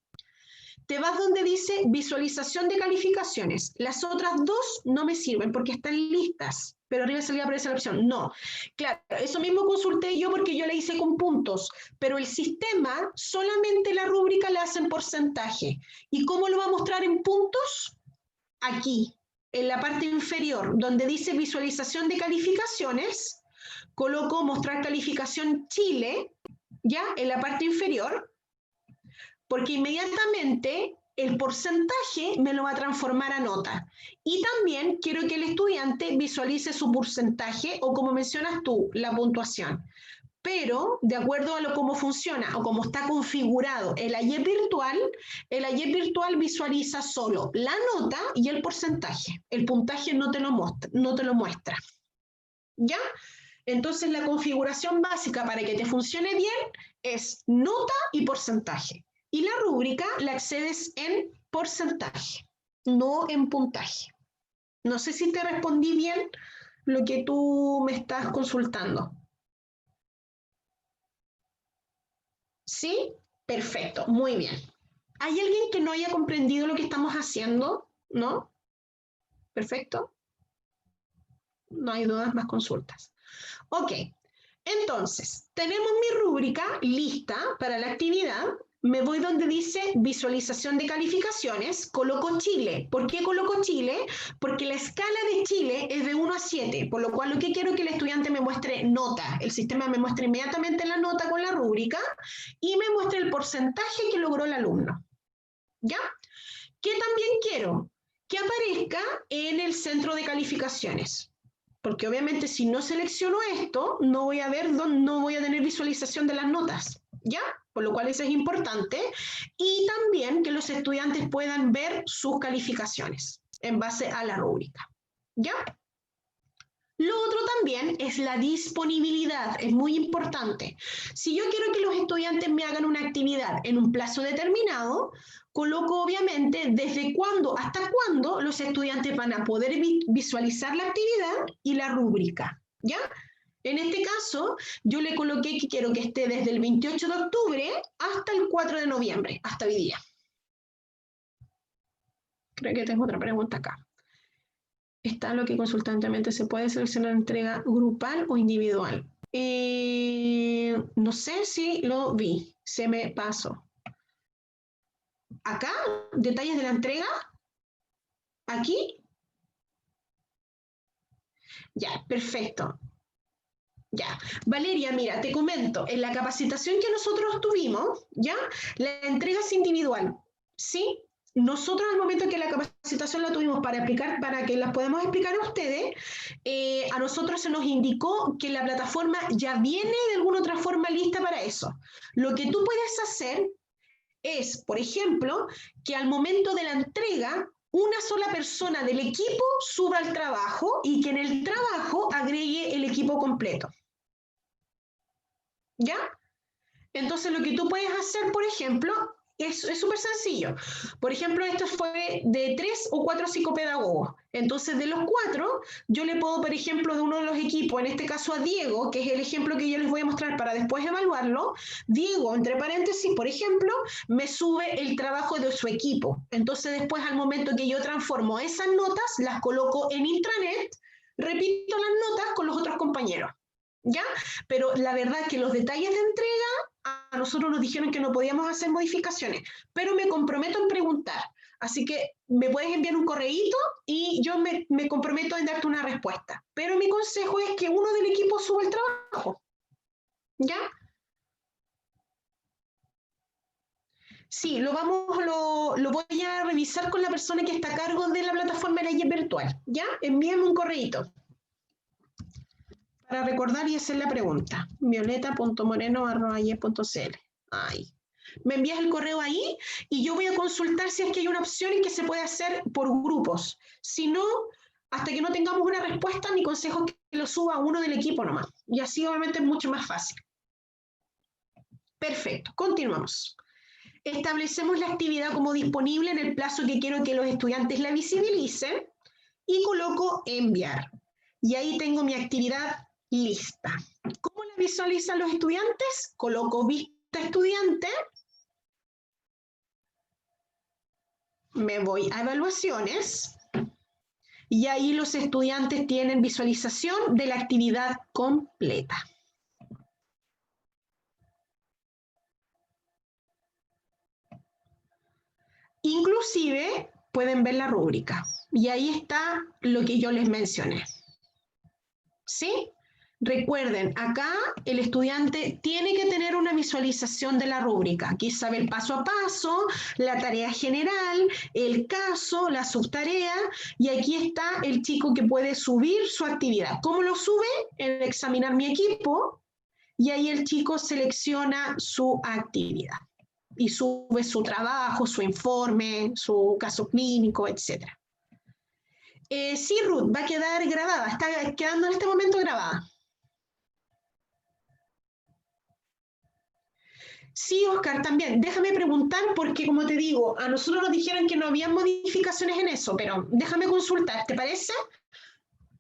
Te vas donde dice visualización de calificaciones. Las otras dos no me sirven porque están listas, pero arriba salía aparece la opción. No, claro, eso mismo consulté yo porque yo le hice con puntos, pero el sistema solamente la rúbrica la hace en porcentaje. ¿Y cómo lo va a mostrar en puntos? Aquí, en la parte inferior, donde dice visualización de calificaciones, coloco mostrar calificación Chile, ya, en la parte inferior, porque inmediatamente el porcentaje me lo va a transformar a nota. Y también quiero que el estudiante visualice su porcentaje o, como mencionas tú, la puntuación. Pero, de acuerdo a cómo funciona o cómo está configurado el AYEP virtual visualiza solo la nota y el porcentaje. El puntaje no te lo muestra. ¿Ya? Entonces, la configuración básica para que te funcione bien es nota y porcentaje. Y la rúbrica la accedes en porcentaje, no en puntaje. No sé si te respondí bien lo que tú me estás consultando. ¿Sí? Perfecto, muy bien. ¿Hay alguien que no haya comprendido lo que estamos haciendo? ¿No? Perfecto. No hay dudas, más consultas. Ok, entonces, tenemos mi rúbrica lista para la actividad. Me voy donde dice visualización de calificaciones, coloco Chile. ¿Por qué coloco Chile? Porque la escala de Chile es de 1 a 7, por lo cual lo que quiero es que el estudiante me muestre nota. El sistema me muestra inmediatamente la nota con la rúbrica y me muestra el porcentaje que logró el alumno. ¿Ya? ¿Qué también quiero? Que aparezca en el centro de calificaciones. Porque obviamente si no selecciono esto, no voy a tener visualización de las notas. ¿ya? Por lo cual eso es importante. Y también que los estudiantes puedan ver sus calificaciones en base a la rúbrica, ¿ya? Lo otro también es la disponibilidad, es muy importante. Si yo quiero que los estudiantes me hagan una actividad en un plazo determinado, coloco obviamente desde cuándo hasta cuándo los estudiantes van a poder visualizar la actividad y la rúbrica, ¿ya? En este caso, yo le coloqué que quiero que esté desde el 28 de octubre hasta el 4 de noviembre, hasta hoy día. Creo que tengo otra pregunta acá. Está lo que consultantemente se puede seleccionar entrega grupal o individual. No sé si lo vi, se me pasó. Acá, detalles de la entrega. Aquí. Ya, perfecto. Ya, Valeria, mira, te comento, en la capacitación que nosotros tuvimos, ¿ya? La entrega es individual, ¿sí? Nosotros al momento que la capacitación la tuvimos para explicar, para que las podamos explicar a ustedes, a nosotros se nos indicó que la plataforma ya viene de alguna otra forma lista para eso. Lo que tú puedes hacer es, por ejemplo, que al momento de la entrega, una sola persona del equipo suba al trabajo y que en el trabajo agregue el equipo completo. ¿Ya? Entonces lo que tú puedes hacer, por ejemplo, es súper sencillo. Por ejemplo, esto fue de 3 o 4 psicopedagogos. Entonces, de los 4, yo le puedo, por ejemplo, de uno de los equipos, en este caso a Diego, que es el ejemplo que yo les voy a mostrar para después evaluarlo, Diego, entre paréntesis, por ejemplo, me sube el trabajo de su equipo. Entonces, después, al momento que yo transformo esas notas, las coloco en intranet, repito las notas con los otros compañeros. ¿Ya? Pero la verdad que los detalles de entrega, a nosotros nos dijeron que no podíamos hacer modificaciones, pero me comprometo en preguntar. Así que me puedes enviar un correíto y yo me comprometo en darte una respuesta. Pero mi consejo es que uno del equipo suba el trabajo. ¿Ya? Sí, lo voy a revisar con la persona que está a cargo de la plataforma de la virtual. ¿Ya? Envíame un correíto para recordar y hacer la pregunta. violeta.moreno@ye.cl. Ahí. Me envías el correo ahí y yo voy a consultar si es que hay una opción en que se puede hacer por grupos. Si no, hasta que no tengamos una respuesta, mi consejo es que lo suba uno del equipo nomás. Y así obviamente es mucho más fácil. Perfecto, continuamos. Establecemos la actividad como disponible en el plazo que quiero que los estudiantes la visibilicen y coloco enviar. Y ahí tengo mi actividad lista. ¿Cómo la visualizan los estudiantes? Coloco vista estudiante. Me voy a evaluaciones. Y ahí los estudiantes tienen visualización de la actividad completa. Inclusive pueden ver la rúbrica. Y ahí está lo que yo les mencioné. ¿Sí? Recuerden, acá el estudiante tiene que tener una visualización de la rúbrica. Aquí sabe el paso a paso, la tarea general, el caso, la subtarea, y aquí está el chico que puede subir su actividad. ¿Cómo lo sube? En examinar mi equipo, y ahí el chico selecciona su actividad y sube su trabajo, su informe, su caso clínico, etc. Sí, Ruth, va a quedar grabada, está quedando en este momento grabada. Sí, Oscar, también. Déjame preguntar porque, como te digo, a nosotros nos dijeron que no había modificaciones en eso, pero déjame consultar, ¿te parece?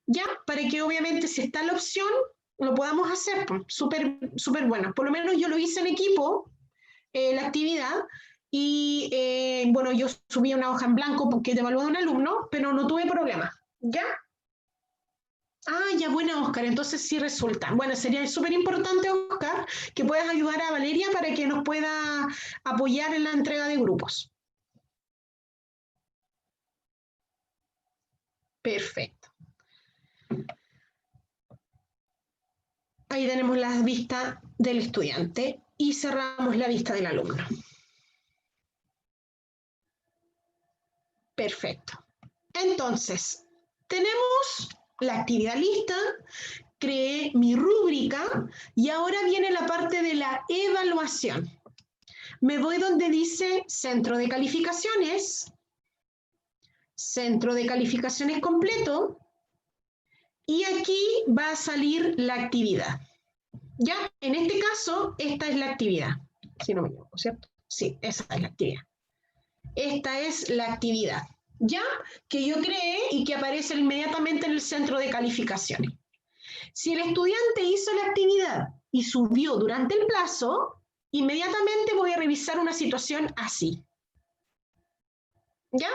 Ya, para que obviamente si está la opción, lo podamos hacer. Súper, súper bueno. Por lo menos yo lo hice en equipo, la actividad, y bueno, yo subí una hoja en blanco porque te evaluó un alumno, pero no tuve problema. ¿Ya? Ah, ya, bueno, Oscar, entonces sí resulta. Bueno, sería súper importante, Oscar, que puedas ayudar a Valeria para que nos pueda apoyar en la entrega de grupos. Perfecto. Ahí tenemos la vista del estudiante y cerramos la vista del alumno. Perfecto. Entonces, tenemos la actividad lista creé mi rúbrica y ahora viene la parte de la evaluación. Me voy donde dice centro de calificaciones completo, y aquí va a salir la actividad. Ya, en este caso, esta es la actividad. Si no me equivoco, ¿cierto? Sí, esa es la actividad. Esta es la actividad, ya, que yo creé y que aparece inmediatamente en el centro de calificaciones. Si el estudiante hizo la actividad y subió durante el plazo, inmediatamente voy a revisar una situación así. ¿Ya?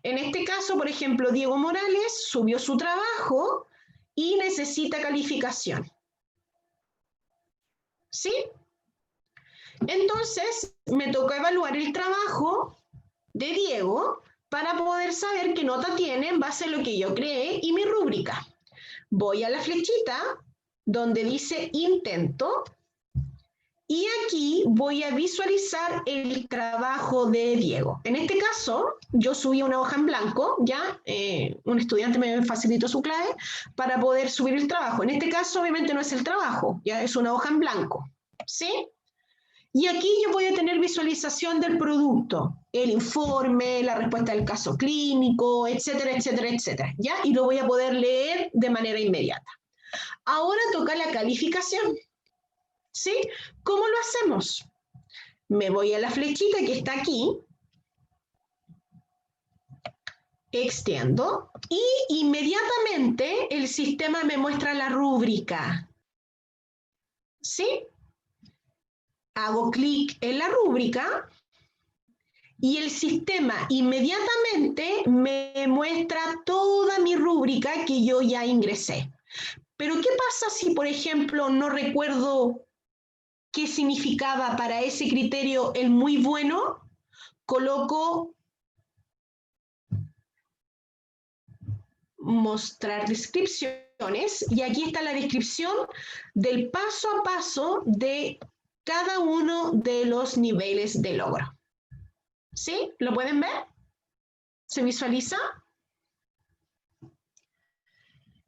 En este caso, por ejemplo, Diego Morales subió su trabajo y necesita calificación. ¿Sí? Entonces, me toca evaluar el trabajo de Diego para poder saber qué nota tiene en base a lo que yo creé y mi rúbrica. Voy a la flechita donde dice intento y aquí voy a visualizar el trabajo de Diego. En este caso, yo subí una hoja en blanco, ya un estudiante me facilitó su clave para poder subir el trabajo. En este caso, obviamente no es el trabajo, ya es una hoja en blanco, ¿sí? Y aquí yo voy a tener visualización del producto, el informe, la respuesta del caso clínico, etcétera, etcétera, etcétera, ¿ya? Y lo voy a poder leer de manera inmediata. Ahora toca la calificación, ¿sí? ¿Cómo lo hacemos? Me voy a la flechita que está aquí, extiendo, y inmediatamente el sistema me muestra la rúbrica, ¿sí? Hago clic en la rúbrica y el sistema inmediatamente me muestra toda mi rúbrica que yo ya ingresé. Pero ¿qué pasa si, por ejemplo, no recuerdo qué significaba para ese criterio el muy bueno? Coloco mostrar descripciones y aquí está la descripción del paso a paso de cada uno de los niveles de logro. ¿Sí? ¿Lo pueden ver? ¿Se visualiza?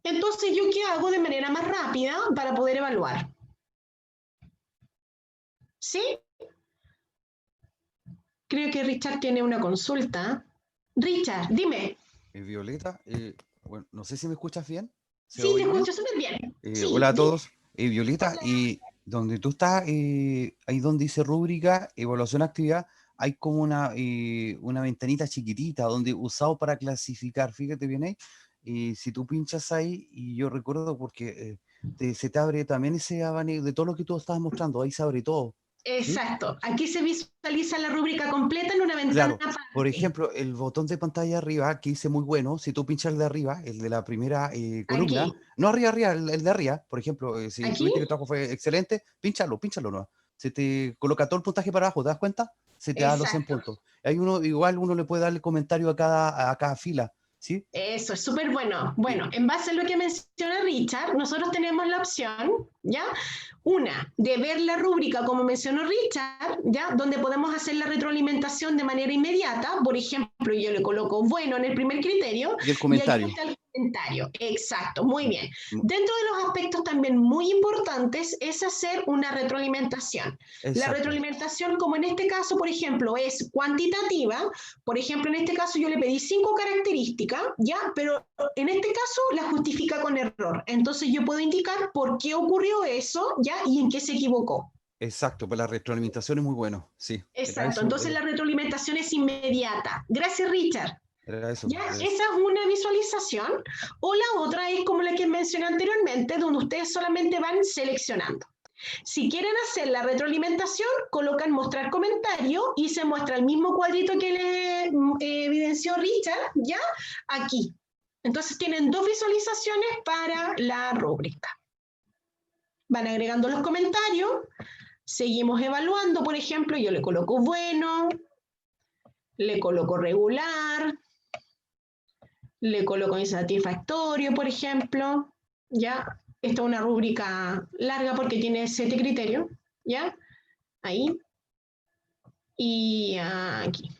Entonces, ¿yo qué hago de manera más rápida para poder evaluar? ¿Sí? Creo que Richard tiene una consulta. Richard, dime. Violeta, bueno, no sé si me escuchas bien. ¿Se Sí, te oye bien? escucho súper bien. Sí, Hola a dime. todos. Violeta, y donde tú estás, ahí donde dice rúbrica, evaluación actividad, hay como una ventanita chiquitita donde usado para clasificar. Fíjate bien ahí. Y si tú pinchas ahí, y yo recuerdo porque se te abre también ese abanico de todo lo que tú estabas mostrando, ahí se abre todo. ¿Sí? Exacto. Aquí se visualiza la rúbrica completa en una ventana. Claro, por aparte. ejemplo, el botón de pantalla arriba que dice muy bueno, si tú pinchas el de arriba, el de la primera columna, Aquí. no arriba, el de arriba, por ejemplo, si Aquí. tuviste que el trabajo fue excelente, pínchalo, ¿no? Se te coloca todo el puntaje para abajo, ¿te das cuenta? Se te da los 100 Exacto. puntos. Hay igual uno le puede darle comentario a cada fila, ¿sí? Eso es súper bueno. Bueno, en base a lo que menciona Richard, nosotros tenemos la opción, ¿ya? Una, de ver la rúbrica como mencionó Richard, ¿ya? Donde podemos hacer la retroalimentación de manera inmediata. Por ejemplo, yo le coloco bueno en el primer criterio Y el y aquí comentario. está el comentario. Exacto, muy bien. Mm, Dentro de los aspectos también muy importantes es hacer una retroalimentación. La Exacto, retroalimentación, como en este caso, por ejemplo, es cuantitativa. Por ejemplo, en este caso yo le pedí 5 características, ¿ya? Pero en este caso la justifica con error. Entonces yo puedo indicar por qué ocurrió eso, ¿ya? Y en qué se equivocó. exacto, pues la retroalimentación es muy bueno, sí. Exacto. Entonces la retroalimentación es inmediata. Gracias, Richard. Era eso. ¿Ya? Esa es una visualización. O la otra es como la que mencioné anteriormente, donde ustedes solamente van seleccionando. Si quieren hacer la retroalimentación, colocan mostrar comentario y se muestra el mismo cuadrito que le evidenció Richard, ¿ya? Aquí. Entonces tienen 2 visualizaciones para la rúbrica. Van agregando los comentarios, seguimos evaluando, por ejemplo, yo le coloco bueno, le coloco regular, le coloco insatisfactorio, por ejemplo, ¿ya? Esta es una rúbrica larga porque tiene 7 criterios, ¿ya? Ahí. Y aquí.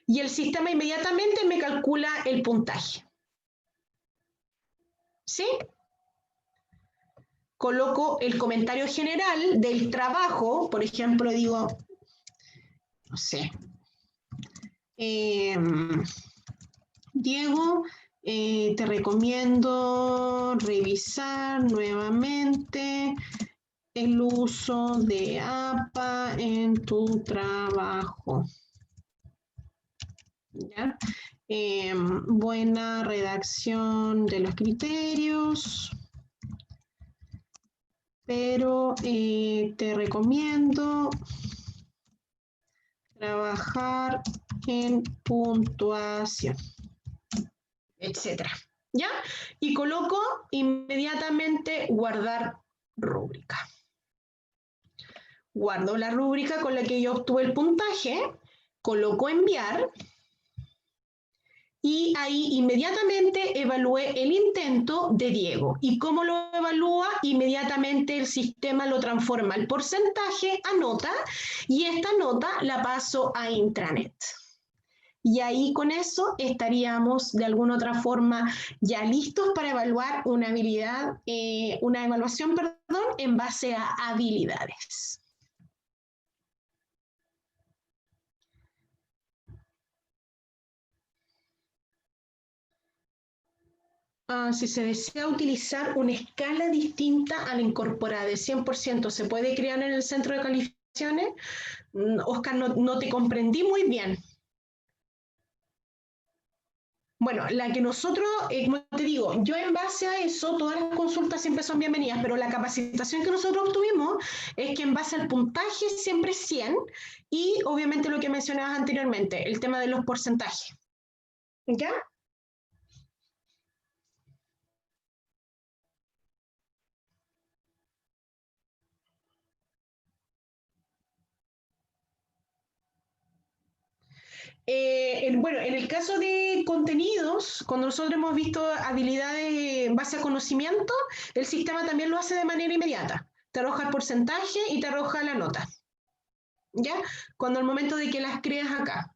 Y el sistema inmediatamente me calcula el puntaje. ¿Sí? coloco el comentario general del trabajo, por ejemplo, digo, no sé, Diego, te recomiendo revisar nuevamente el uso de APA en tu trabajo. ¿Ya? Buena redacción de los criterios, pero te recomiendo trabajar en puntuación, etcétera. ¿Ya? Y coloco inmediatamente guardar rúbrica. Guardo la rúbrica con la que yo obtuve el puntaje, coloco enviar y ahí inmediatamente evalué el intento de Diego. ¿Y cómo lo evalúa? Inmediatamente el sistema lo transforma el porcentaje a nota y esta nota la paso a intranet. Y ahí con eso estaríamos de alguna otra forma ya listos para evaluar una habilidad, una evaluación, perdón, en base a habilidades. Si se desea utilizar una escala distinta a la incorporada de 100%, ¿se puede crear en el centro de calificaciones? Oscar, no te comprendí muy bien. Bueno, la que nosotros, como te digo, yo en base a eso, todas las consultas siempre son bienvenidas, pero la capacitación que nosotros obtuvimos es que en base al puntaje siempre es 100 y obviamente lo que mencionabas anteriormente, el tema de los porcentajes. ¿Ya? Bueno, en el caso de contenidos, cuando nosotros hemos visto habilidades en base a conocimiento, el sistema también lo hace de manera inmediata. Te arroja el porcentaje y te arroja la nota. ¿Ya? Cuando al momento de que las creas acá.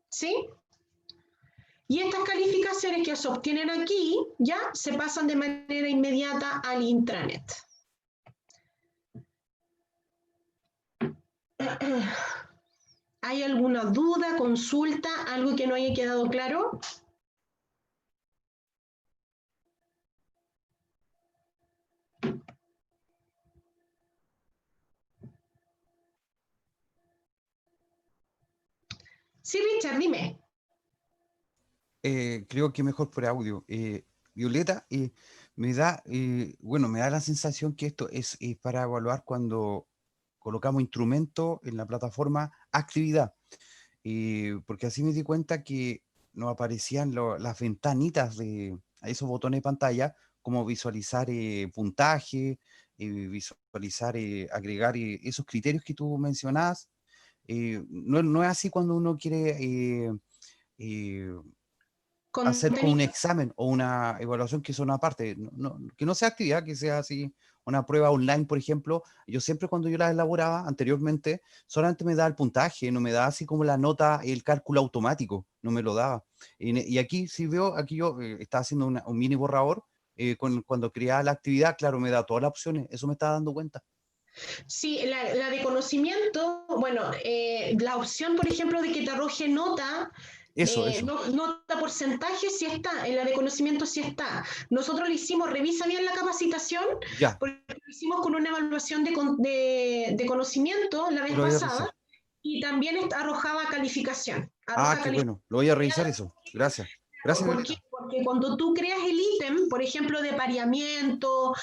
¿Sí? Y estas calificaciones que se obtienen aquí, ya se pasan de manera inmediata al intranet. ¿Hay alguna duda, consulta, algo que no haya quedado claro? Sí, Richard, dime. Creo que mejor por audio. Violeta, me da la sensación que esto es para evaluar cuando colocamos instrumento en la plataforma actividad, porque así me di cuenta que nos aparecían las ventanitas a esos botones de pantalla, como visualizar puntaje, visualizar, agregar esos criterios que tú mencionabas. No es así cuando uno quiere hacer como un examen o una evaluación que son aparte, que no sea actividad, que sea así una prueba online, por ejemplo. Yo siempre cuando yo la elaboraba anteriormente, solamente me daba el puntaje, no me daba así como la nota, el cálculo automático, no me lo daba. Y aquí si veo, aquí yo estaba haciendo un mini borrador, cuando creaba la actividad, claro, me da todas las opciones, eso me estaba dando cuenta. Sí, la de conocimiento, bueno, la opción, por ejemplo, de que te arroje nota, Eso. nota porcentaje, sí está, en la de conocimiento sí está. Nosotros le hicimos, revisa bien la capacitación, Ya. porque lo hicimos con una evaluación de conocimiento la vez pasada, y también arrojaba calificación. Qué bueno, lo voy a revisar eso, gracias. Gracias, porque cuando tú creas el ítem, por ejemplo, de pareamiento,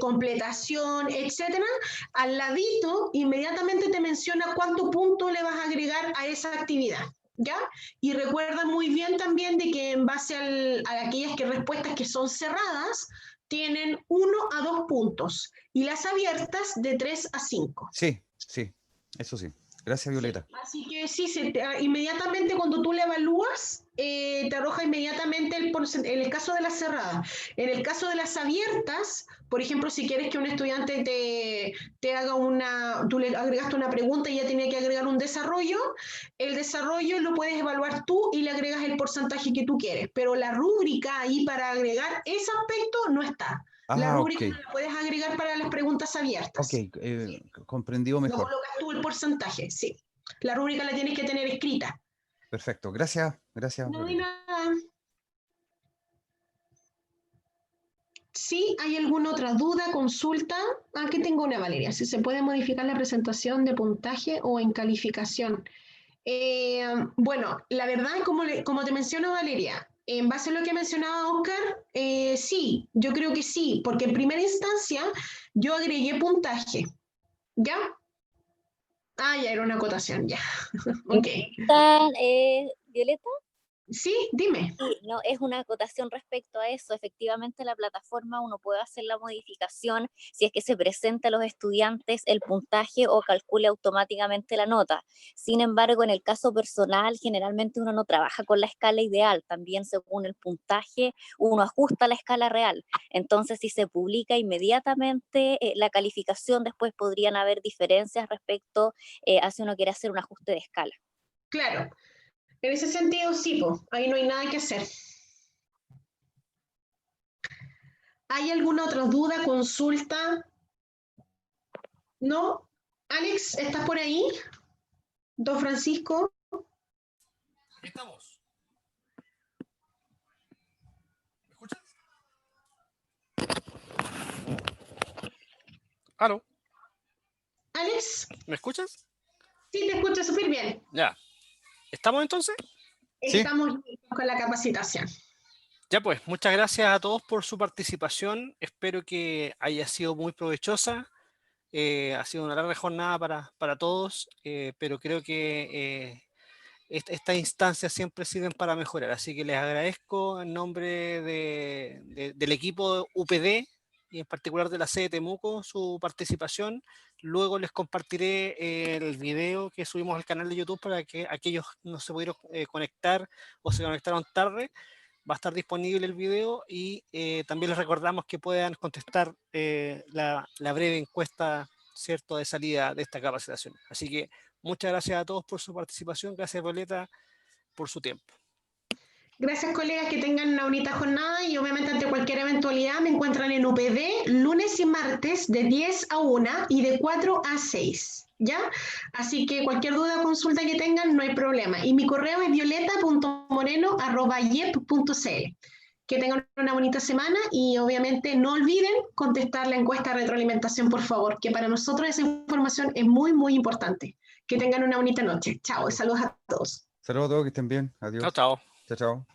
completación, etcétera, al ladito inmediatamente te menciona cuánto punto le vas a agregar a esa actividad. ¿Ya? Y recuerda muy bien también de que en base a aquellas respuestas que son cerradas, tienen 1 a 2 puntos y las abiertas de 3 a 5. Sí, eso sí. Gracias, Violeta. Sí, así que sí, inmediatamente cuando tú le evalúas, te arroja inmediatamente en el caso de las cerradas. En el caso de las abiertas, por ejemplo, si quieres que un estudiante te haga tú le agregaste una pregunta y ya tiene que agregar un desarrollo, el desarrollo lo puedes evaluar tú y le agregas el porcentaje que tú quieres, pero la rúbrica ahí para agregar ese aspecto no está. La rúbrica ok, no la puedes agregar para las preguntas abiertas. ok, comprendido No mejor. colocas tú el porcentaje, sí. La rúbrica la tienes que tener escrita. Perfecto, gracias, gracias. No de Valeria. nada. ¿Sí? ¿Hay alguna otra duda, consulta? Aquí tengo una, Valeria. Si se puede modificar la presentación de puntaje o en calificación. Bueno, la verdad, como te menciono, Valeria, en base a lo que mencionaba Oscar, sí, yo creo que sí, porque en primera instancia yo agregué puntaje. ¿Ya? Ah, ya era una acotación, ya. Ok. Violeta. Sí, dime. Sí, no, es una acotación respecto a eso. Efectivamente, en la plataforma uno puede hacer la modificación si es que se presenta a los estudiantes el puntaje o calcule automáticamente la nota. Sin embargo, en el caso personal, generalmente uno no trabaja con la escala ideal. También según el puntaje, uno ajusta la escala real. Entonces, si se publica inmediatamente la calificación, después podrían haber diferencias respecto a si uno quiere hacer un ajuste de escala. Claro. En ese sentido, sí, po, ahí no hay nada que hacer. ¿Hay alguna otra duda, consulta? ¿No? Alex, ¿estás por ahí? Don Francisco. Aquí estamos. ¿Me escuchas? ¿Aló? Alex, ¿Me escuchas? sí, te escucho súper bien. Ya. ¿Estamos entonces? Sí. Estamos listos con la capacitación. Ya pues, muchas gracias a todos por su participación. Espero que haya sido muy provechosa. Ha sido una larga jornada para todos, pero creo que estas instancias siempre sirven para mejorar. Así que les agradezco en nombre del equipo UPD y en particular de la sede Temuco su participación. Luego les compartiré el video que subimos al canal de YouTube para que aquellos no se pudieron conectar o se conectaron tarde. Va a estar disponible el video y también les recordamos que puedan contestar la breve encuesta, ¿cierto?, de salida de esta capacitación. Así que muchas gracias a todos por su participación. Gracias, Violeta, por su tiempo. Gracias, colegas, que tengan una bonita jornada y obviamente ante cualquier eventualidad me encuentran en UPD lunes y martes de 10 a 1 y de 4 a 6. ¿Ya? Así que cualquier duda o consulta que tengan, no hay problema. Y mi correo es violeta.moreno@yep.cl. Que tengan una bonita semana y obviamente no olviden contestar la encuesta de retroalimentación, por favor, que para nosotros esa información es muy, muy importante. Que tengan una bonita noche. Chao y saludos a todos. Saludos a todos, que estén bien. Adiós. Chao, chao. Chao, chao.